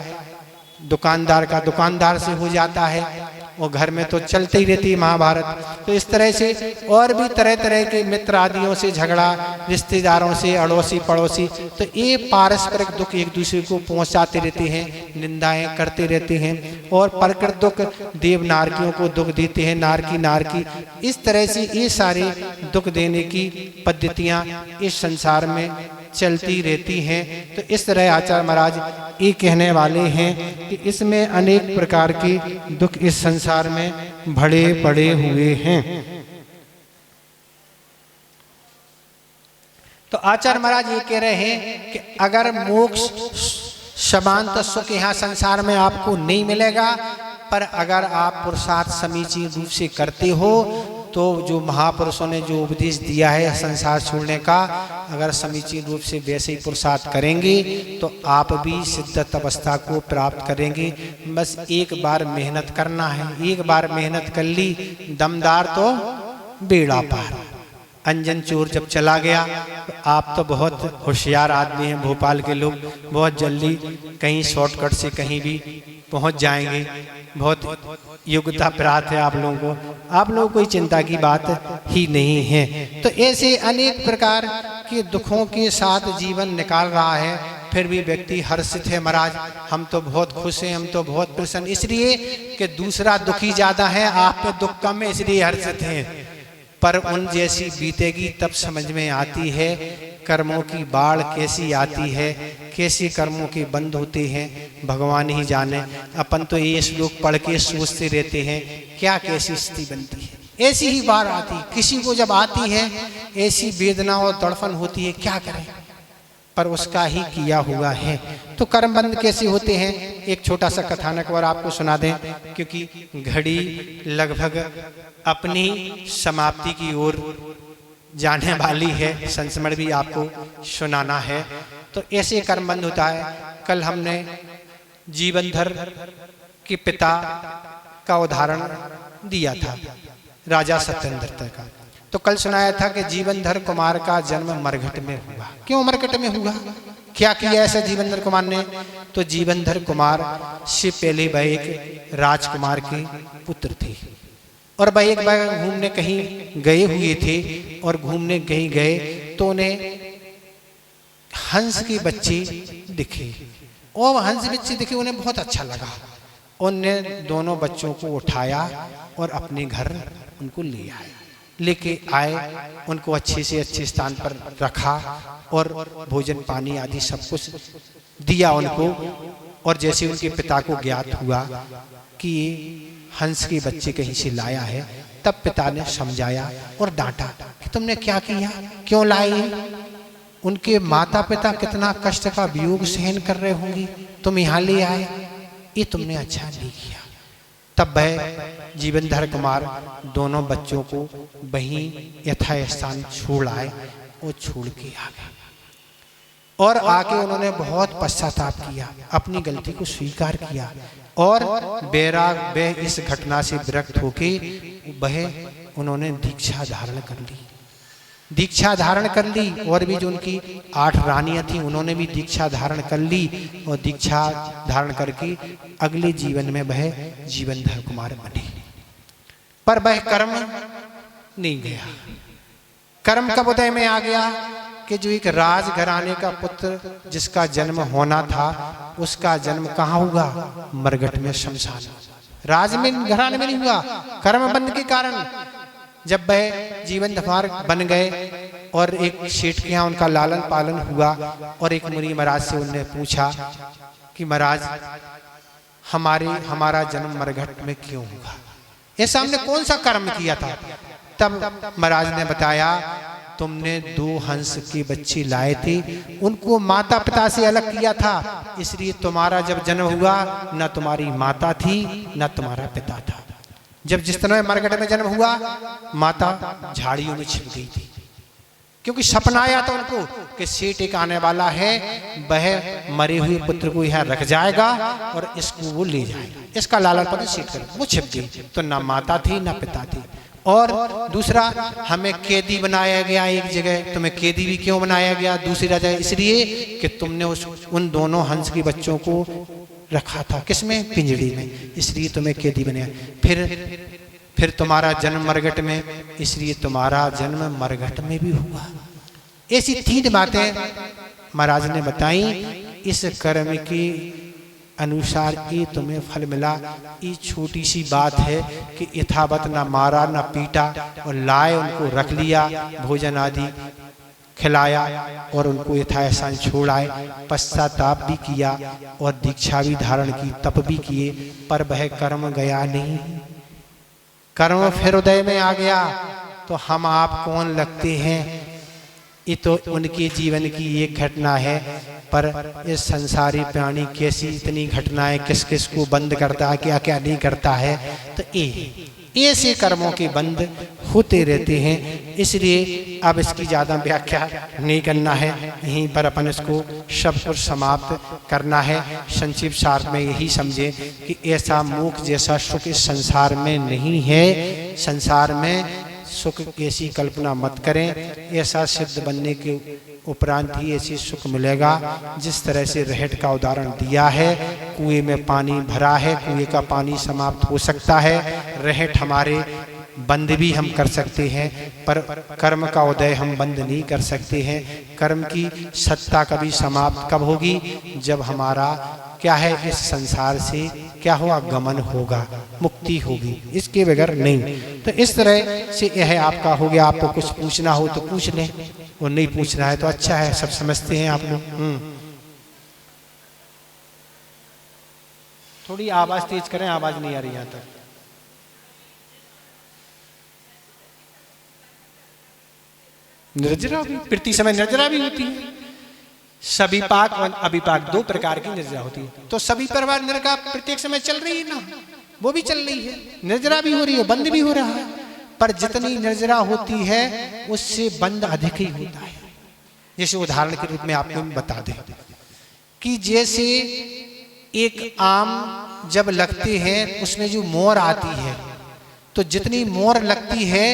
दुकानदार का दुकानदार से हो जाता है, और घर में तो चलते ही रहती है महाभारत। तो इस तरह से और भी तरह तरह के मित्र आदियों से झगड़ा, रिश्तेदारों से, अड़ोसी पड़ोसी। तो ये पारस्परिक दुख एक दूसरे को पहुंचाते रहते हैं, निंदाएं करते रहते हैं। और प्रकृत दुख देव नारकियों को दुख देते हैं, नारकी। इस तरह से ये सारे दुख देने की पद्धतियां इस संसार में चलती रहती हैं। तो इस तरह आचार्य महाराज ये कहने वाले हैं कि इसमें अनेक प्रकार के दुख इस संसार में भरे पड़े हुए हैं। तो आचार्य महाराज ये कह रहे हैं कि अगर मोक्ष शांत सुख यहाँ संसार में आपको नहीं मिलेगा, पर अगर आप पुरुषार्थ समीचीन रूप से करते हो, तो जो महापुरुषों ने जो उपदेश दिया है संसार छोड़ने का, अगर समीचीन रूप से वैसे ही पुरुषार्थ करेंगे तो आप भी सिद्धत अवस्था को प्राप्त करेंगे। बस एक बार मेहनत करना है, एक बार मेहनत कर ली, दमदार तो बेड़ा पार। अंजन चोर जब चला गया तो आप तो बहुत होशियार आदमी हैं, भोपाल के लोग बहुत जल्दी कहीं शॉर्टकट से कहीं भी पहुंच जाएंगे, बहुत योग्यता प्राप्त है आप लोगों को, आप लोगों को कोई चिंता की बात ही नहीं है। तो ऐसे अनेक प्रकार के दुखों के साथ जीवन निकाल रहा है, फिर भी व्यक्ति हर्षित है, महाराज हम तो बहुत खुश हैं, हम तो बहुत प्रसन्न, इसलिए कि दूसरा दुखी ज्यादा है, आप पे दुख कम है, इसलिए हर्षित हैं। पर उन जैसी बीतेगी तब समझ में आती है कर्मों की बाढ़ कैसी आती है, कैसे कर्मों के बंद होते हैं, भगवान ही जाने। अपन तो ये श्लोक पढ़ के सोचते रहते हैं क्या कैसी स्थिति बनती है, ऐसी ही बाढ़ आती, किसी को जब आती है ऐसी वेदना और तड़फन होती है, क्या करें, पर उसका ही किया हुआ है। तो कर्म बंद कैसे होते हैं, एक छोटा सा कथानक और आपको सुना दें, क्योंकि घड़ी लगभग अपनी समाप्ति की ओर जाने वाली है, संस्मरण भी आपको सुनाना है। तो ऐसे कर्म बंद होता है। कल हमने जीवनधर के पिता का उदाहरण दिया था, राजा सत्येंद्र का। तो कल सुनाया था कि जीवनधर कुमार का जन्म मरघट में हुआ। क्यों मरघट में हुआ, क्या किया ऐसा जीवनधर कुमार ने? तो जीवनधर कुमार से पहले वह एक राजकुमार के पुत्र थे और वह एक बार घूमने कहीं गए हुए थे और घूमने कहीं गए तो उन्हें हंस के बच्चे दिखे और हंस बच्चे दिखे, उन्हें बहुत अच्छा लगा। उनने दोनों बच्चों को उठाया और अपने घर उनको लेके आए, उनको अच्छे से अच्छे स्थान पर रखा और भोजन पानी आदि सब कुछ दिया उनको। और जैसे उनके पिता को ज्ञात हुआ कि हंस के बच्चे कहीं से लाया है, तब पिता ने समझाया और डांटा कि तुमने क्या किया, क्यों लाए? उनके माता पिता कितना कष्ट का वियोग सहन कर रहे होंगे, तुम यहाँ ले आए, ये तुमने अच्छा नहीं किया। तब वह जीवनधर कुमार दोनों बच्चों को वहीं यथास्थान छोड़ आए और छोड़ के आ गए। और आके उन्होंने बहुत पश्चाताप किया, अपनी गलती को स्वीकार किया और बैराग वह इस घटना से विरक्त होके वह उन्होंने दीक्षा धारण कर ली। दीक्षा धारण कर ली और भी जो उनकी 8 रानियां थी उन्होंने भी दीक्षा धारण कर ली और दीक्षा धारण करके अगले जीवन में वह जीवनधर कुमार बने। पर वह कर्म नहीं गया। कर्म कब उदय में आ गया कि जो एक राजघराने का पुत्र जिसका जन्म होना था उसका जन्म कहाँ हुआ? मरघट में, शमशान। राज में घराने में नहीं हुआ, कर्म बंद के कारण। जब वह जीवनधर बन गए और एक सेठ के यहाँ उनका लालन पालन हुआ और एक मुनि महाराज से उन्होंने पूछा कि महाराज हमारा जन्म मरघट में क्यों हुआ, ऐसा हमने कौन सा कर्म किया था? तब महाराज ने बताया तुमने 2 हंस के बच्चे लाए थे, उनको माता पिता से अलग किया था, इसलिए तुम्हारा जब जन्म हुआ न तुम्हारी माता थी न तुम्हारा पिता था। जब जिस तरह मरघट में जन्म हुआ माता झाड़ियों में छिप गई थी, क्योंकि सपना आया था उनको कि सेठ एक आने वाला है, वह मरे हुए पुत्र को यहाँ रख जाएगा और इसको वो ले जाएगा, इसका लालन पालन सेठ कर। वो छिप गई, तो ना माता थी ना पिता थी। और दूसरा, हमें कैदी बनाया गया एक जगह। तुम्हें कैदी भी क्यों बनाया गया दूसरी जगह? इसलिए कि तुमने उन दोनों हंस के बच्चों को रखा था, किसमें? पिंजड़ी में, इसलिए तुम्हें कैदी बनाया। फिर तुम्हारा जन्म मरघट में, इसलिए तुम्हारा जन्म मरघट में भी हुआ। ऐसी 3 बातें महाराज ने बताई। इस कर्म के अनुसार ये तुम्हें फल मिला। ये छोटी सी बात है कि यथावत ना मारा ना पीटा और लाए उनको रख लिया, भोजन आदि खिलाया और उनको यथास्थान छोड़ आए, पश्चाताप भी किया और दीक्षा भी धारण की, तप भी किए, पर वह कर्म गया नहीं। कर्म फिर उदय में आ गया। तो हम आप कौन लगते हैं? ये तो उनके जीवन की एक घटना है, पर इस संसारी प्राणी कैसी इतनी घटनाएं किस किस को बंद करता है, क्या क्या नहीं करता है। तो ऐसे कर्मों के बंद होते रहते हैं। इसलिए अब इसकी ज़्यादा व्याख्या नहीं करना है, यहीं पर अपन इसको सब कुछ समाप्त करना है। संक्षिप्त सार में यही समझे कि ऐसा मोक्ष जैसा सुख इस संसार में नहीं है। संसार में सुख की ऐसी कल्पना मत करें। ऐसा सिद्ध बनने के उपरांत ही ऐसी सुख मिलेगा। जिस तरह से रहट का उदाहरण दिया है, कुएं में पानी भरा है, कुएं का पानी समाप्त हो सकता है, रहट हमारे बंद भी हम कर सकते हैं, पर कर्म का उदय हम बंद नहीं कर सकते हैं। कर्म की सत्ता कभी समाप्त कब होगी? जब हमारा क्या है, इस संसार से क्या होगा, गमन होगा, मुक्ति होगी, इसके बगैर नहीं। तो इस तरह से यह आपका हो गया। आपको कुछ पूछना हो तो पूछ लें, और नहीं पूछना है तो अच्छा है, सब समझते हैं आप लोग। थोड़ी आवाज तेज करें, आवाज नहीं आ रही यहाँ तक। निर्जरा भी प्रति समय निर्जरा भी होती है। सविपाक और अविपाक दो प्रकार की निर्जरा होती है। तो सभी परिवार निर्जरा प्रत्येक समय चल रही है ना, वो भी चल रही है, निर्जरा भी हो रही है, बंद भी हो रहा है। पर जितनी निर्जरा होती है उससे बंद अधिक ही होता है। जैसे उदाहरण के रूप में आपको बता दें कि जैसे एक आम जब लगते हैं उसमें जो मोर आती है, तो जितनी मोर लगती है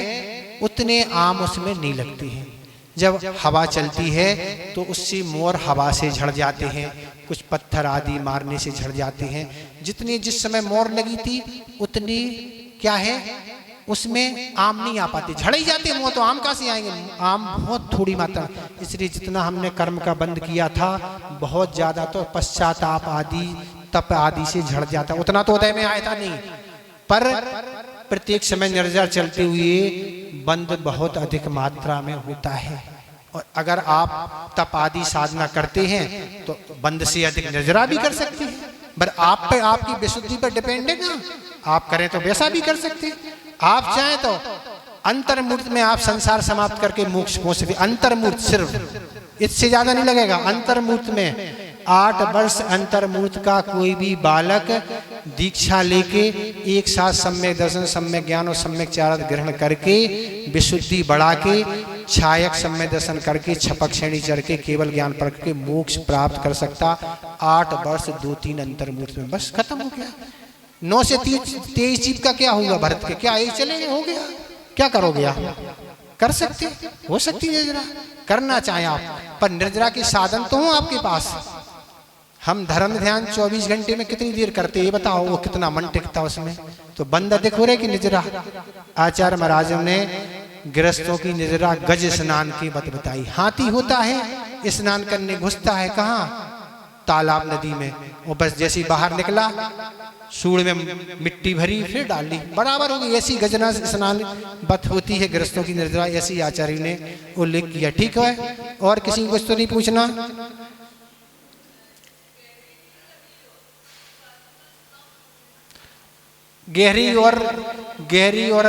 उतने आम उसमें नहीं लगते हैं। जब हवा चलती है तो उससे मोर हवा से झड़ जाते हैं, कुछ पत्थर आदि मारने से झड़ जाते हैं। जितनी जिस समय मोर लगी थी उतनी क्या है, उसमें आम नहीं आ पाते, झड़ ही जाते मोर, तो आम कहाँ से आएंगे? आम बहुत थोड़ी मात्रा। इसलिए जितना हमने कर्म का बंद किया था बहुत ज्यादा, तो पश्चाताप आदि तप आदि से झड़ जाता, उतना तो उदय में आया था नहीं। पर प्रत्येक समय निर्जरा चलते हुए बंद बहुत अधिक मात्रा में होता है। और अगर आप तप आदि साधना करते हैं तो बंद से अधिक निर्जरा भी कर सकते हैं। पर आप पे, आपकी विशुद्धि पर डिपेंड है ना, आप करें तो वैसा भी कर सकते हैं। आप चाहें तो अंतर्मूर्त में आप संसार समाप्त करके मोक्ष पहुंच सकते। अंतर्मूर्त सिर्फ, इससे ज्यादा नहीं लगेगा। अंतर्मूर्त में 8 वर्ष अंतर्मूर्त का कोई भी बालक दीक्षा लेके एक साथ सम्यक दर्शन, सम्यक ज्ञान और सम्यक चारत ग्रहण करके विशुद्धि बढ़ा के छायक सम्यक दर्शन करके छपक श्रेणी चढ़ के केवल ज्ञान पढ़ के मोक्ष प्राप्त कर सकता। 8 वर्ष 2-3 अंतर्मूर्त में बस खत्म हो गया। 9 से 23 जीव का क्या होगा? भरत के क्या एक चले हो गया? क्या करोगे आप? कर सकते हो सकती है निर्जरा, करना चाहें आप, पर निर्जरा के साधन तो हो आपके पास। हम धर्म ध्यान 24 घंटे में कितनी देर करते ये बताओ, वो कितना मन टिकता उसमें? तो बंद अधिक हो रहे कि निर्जरा? आचार्य महाराज ने गृहस्थों की निर्जरा गज स्नान की बात बताई। हाथी होता है, स्नान करने घुसता है कहाँ? तालाब नदी में, वो बस जैसे ही बाहर निकला सूड़ में मिट्टी भरी फिर डाल ली, बराबर हो गई। ऐसी गजना स्नान बत होती है गृहस्थों की निर्जरा, ऐसी आचार्य ने उल्लेख किया। ठीक है, और किसी को कुछ तो नहीं पूछना? गहरी और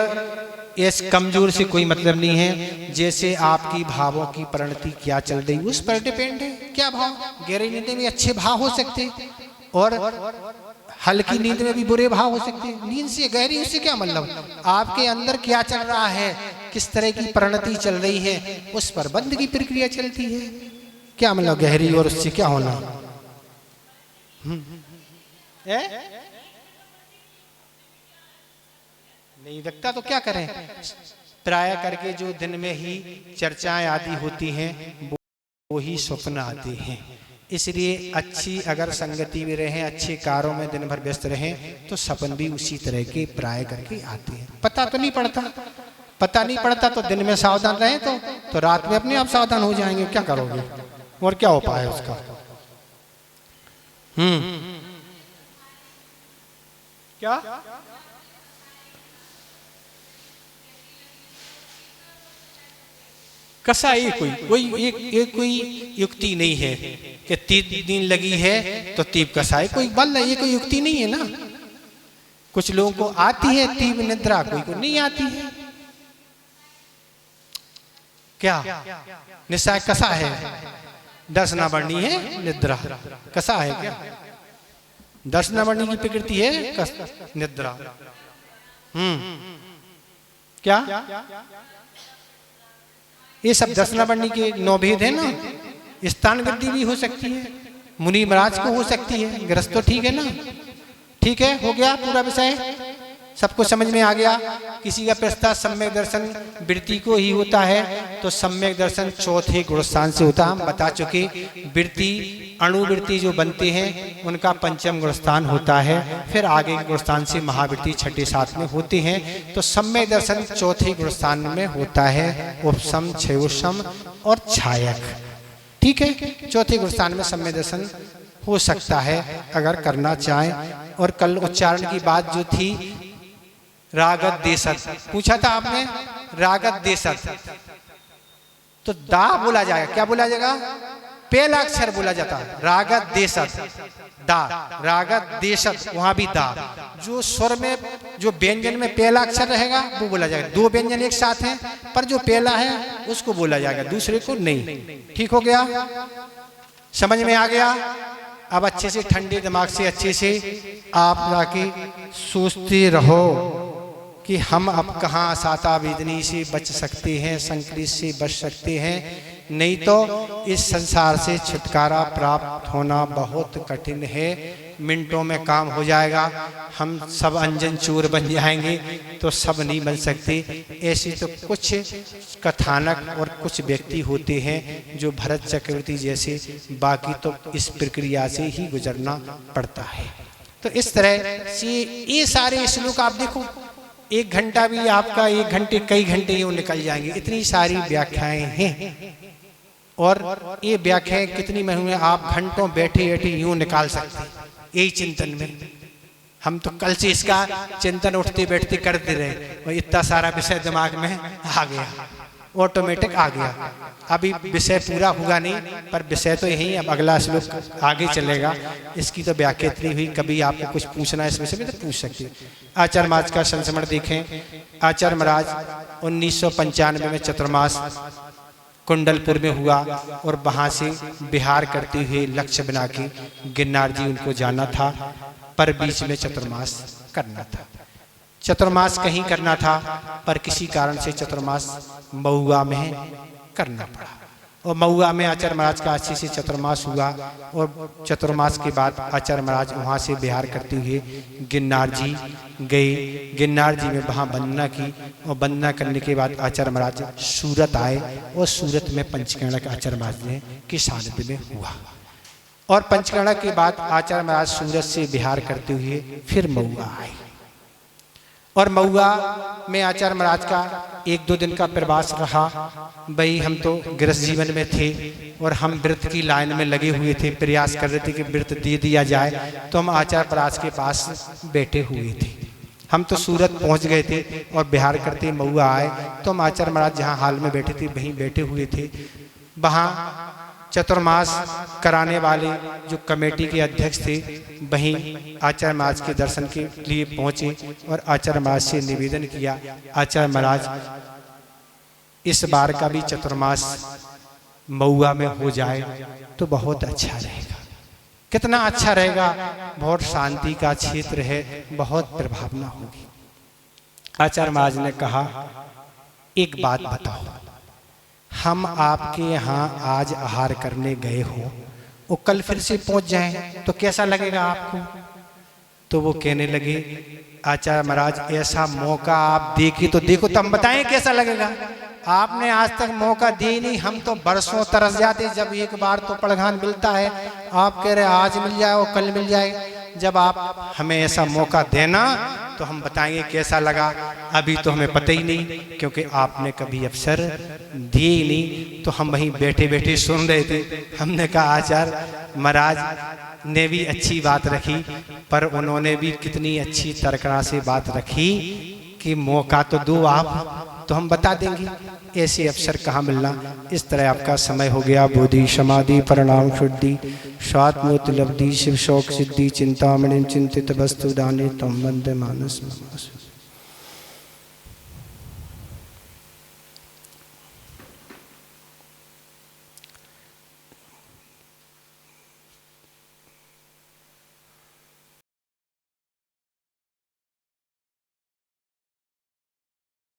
इस कमजोर से कोई मतलब नहीं है। जैसे आपकी भावों की परिणति क्या चल रही उस पर डिपेंड है। क्या भाव? गहरी नींद में अच्छे भाव हो सकते और हल्की नींद में भी बुरे भाव हो सकते हैं। नींद से गहरी उससे क्या मतलब? आपके अंदर क्या चल रहा है, किस तरह की परिणति चल रही है, उस पर बंद की प्रक्रिया चलती है। क्या मतलब गहरी और उससे क्या होना? नहीं रखता तो क्या करें? प्राय करके जो दिन में ही चर्चाएं आदि होती हैं वो ही स्वप्न आते हैं। इसलिए अच्छी अगर संगति में रहें, अच्छे कार्यों में दिन भर व्यस्त रहें तो सपन भी उसी तरह के प्राय करके आते हैं। पता तो नहीं पड़ता, पता नहीं पड़ता तो दिन में सावधान रहें तो रात में अपने आप सावधान हो जाएंगे। क्या करोगे और क्या उपाय है उसका? क्या कसाई कोई युक्ति नहीं है कि 3 दिन लगी है तो तीप कसाई, कोई बल ये कोई युक्ति नहीं है ना। कुछ लोगों को आती है तीप निद्रा, कोई को नहीं आती है। क्या निश्चय कसा है? 10 ना बढ़नी है निद्रा, कसा है क्या? 10 ना बढ़नी की प्रकृति है निद्रा। क्या ये सब 10 न बढ़ने के 9 भेद है ना। स्थान वृद्धि भी हो सकती है, मुनि महाराज को हो सकती है, गृहस्थ तो ठीक है ना। ठीक है, हो गया पूरा विषय। सबको समझ में आ गया? किसी का प्रश्न सम्यक दर्शन वृत्ति को ही होता है, तो सम्यक दर्शन चौथे गुणस्थान से होता है। हम बता चुके वृत्ति अणुवृत्ति जो बनते हैं उनका पंचम गुणस्थान होता है, फिर आगे के गुणस्थान से महावृत्ति छठे साथ में होते हैं। तो सम्यक दर्शन चौथे गुणस्थान में होता है, उपसम, क्षयोसम और छायक। ठीक है, चौथे गुणस्थान में सम्यक दर्शन हो सकता है अगर करना चाहें। और कल उच्चारण की बात जो थी रागत देशत, पूछा था आपने, रागत देशत, तो दा बोला जाएगा। क्या बोला जाएगा? पहला अक्षर बोला जाता है रागत देशत, दा, रागत देशत, वहां भी दा। जो स्वर में जो व्यंजन में पहला अक्षर रहेगा वो बोला जाएगा। दो व्यंजन एक साथ हैं, पर जो पहला है उसको बोला जाएगा, दूसरे को नहीं। ठीक हो गया? समझ में आ गया? अब अच्छे से ठंडे दिमाग से अच्छे से आप जाके सोचते रहो कि हम अब कहाँ साता वेदनी से बच सकते हैं, संकट से बच सकते हैं। नहीं तो इस संसार से छुटकारा प्राप्त होना बहुत कठिन है। मिनटों में काम हो जाएगा, हम सब अंजन चोर बन जाएंगे, तो सब नहीं बन सकते। ऐसे तो कुछ कथानक और कुछ व्यक्ति होते हैं जो भरत चक्रवर्ती जैसे, बाकी तो इस प्रक्रिया से ही गुजरना पड़ता है। तो इस तरह से ये सारे श्लोक आप देखो, एक घंटा भी आपका, एक घंटे कई घंटे यूं निकल जाएंगे, इतनी सारी व्याख्याएं हैं। और ये व्याख्याएं कितनी में आप घंटों बैठे बैठे यूं निकाल सकते यही चिंतन में। हम तो कल से इसका चिंतन उठते बैठते करते रहे और इतना सारा विषय दिमाग में आ गया, ऑटोमेटिक आ गया। अभी विषय पूरा हुआ नहीं, पर विषय तो यही। अब अगला श्लोक आगे चलेगा, इसकी तो व्याख्या इतनी हुई। कभी आपको कुछ पूछना है इस विषय में तो पूछ सकते। आचार्य महाराज का संस्मरण देखें। आचार्य महाराज 1995 में चतुर्मास कुंडलपुर में हुआ और वहाँ से बिहार करते हुए लक्ष्य बना के गिरनार जी उनको जाना था, पर बीच में चतुर्मास करना था। चतुर्मास कहीं करना था, पर किसी कारण से चतुर्मास महुआ में करना पड़ा। और महुआ में आचार्य महाराज का अच्छे से चतुर्मास हुआ। और चतुर्मास के बाद आचार्य महाराज वहाँ से बिहार करते हुए गिरनार जी गए। गिरनार जी में वहाँ वंदना की, और वंदना करने के बाद आचार्य महाराज सूरत आए, और सूरत में पंचकर्णक आचार्य महाराज ने के सानिध्य में हुआ। और पंचकर्णक के बाद आचार्य महाराज सूरत से बिहार करते हुए फिर महुआ आए। और महुआ में आचार्य महाराज का 1-2 दिन का प्रवास रहा। भाई हम तो गृहस्थ जीवन में थे और हम व्रत की लाइन में लगे हुए थे, प्रयास कर रहे थे कि व्रत दे दिया जाए, तो हम आचार्य महाराज के पास बैठे हुए थे। हम तो सूरत पहुंच गए थे और बिहार करते महुआ आए, तो हम आचार्य महाराज जहाँ हाल में बैठे थे वहीं बैठे हुए थे। वहाँ चतुर्मास कराने वाले जो कमेटी के अध्यक्ष थे वहीं आचार्य महाराज के दर्शन के लिए पहुंचे और आचार्य महाराज से निवेदन किया, आचार्य महाराज इस बार का भी चतुर्मास महुआ में हो जाए तो बहुत अच्छा रहेगा। कितना अच्छा रहेगा, बहुत शांति का क्षेत्र है, बहुत प्रभावना होगी। आचार्य महाराज ने कहा एक बात बताओ, हम आपके यहाँ आज आहार करने गए हो और कल फिर से पहुंच जाएं तो कैसा लगेगा आपको? तो वो कहने लगे आचार्य महाराज ऐसा मौका आप देखिए तो देखो, तो हम बताएं कैसा लगेगा। आपने आज तक मौका दिए नहीं, हम तो बरसों तरस जाते जब एक बार तो पड़घान मिलता है। आप कह रहे आज मिल जाए और कल मिल जाए। जब आप हमें ऐसा मौका देना तो हम बताएंगे कैसा लगा। अभी तो हमें पता ही नहीं, क्योंकि आपने कभी अवसर दिए ही नहीं, तो हम वहीं बैठे बैठे सुन रहे थे। हमने कहा आचार्य महाराज ने भी अच्छी बात रखी, पर उन्होंने भी कितनी अच्छी तर्कना से बात रखी कि मौका तो दो आप, तो हम बता देंगे। ऐसे अवसर कहाँ मिलना। इस तरह आपका समय हो गया। बोधि समाधि परिणाम शुद्धि स्वात्मोपलब्धि शिव शोक सिद्धि चिंतामणि चिंतित वस्तु दाने तम वंदे मानस।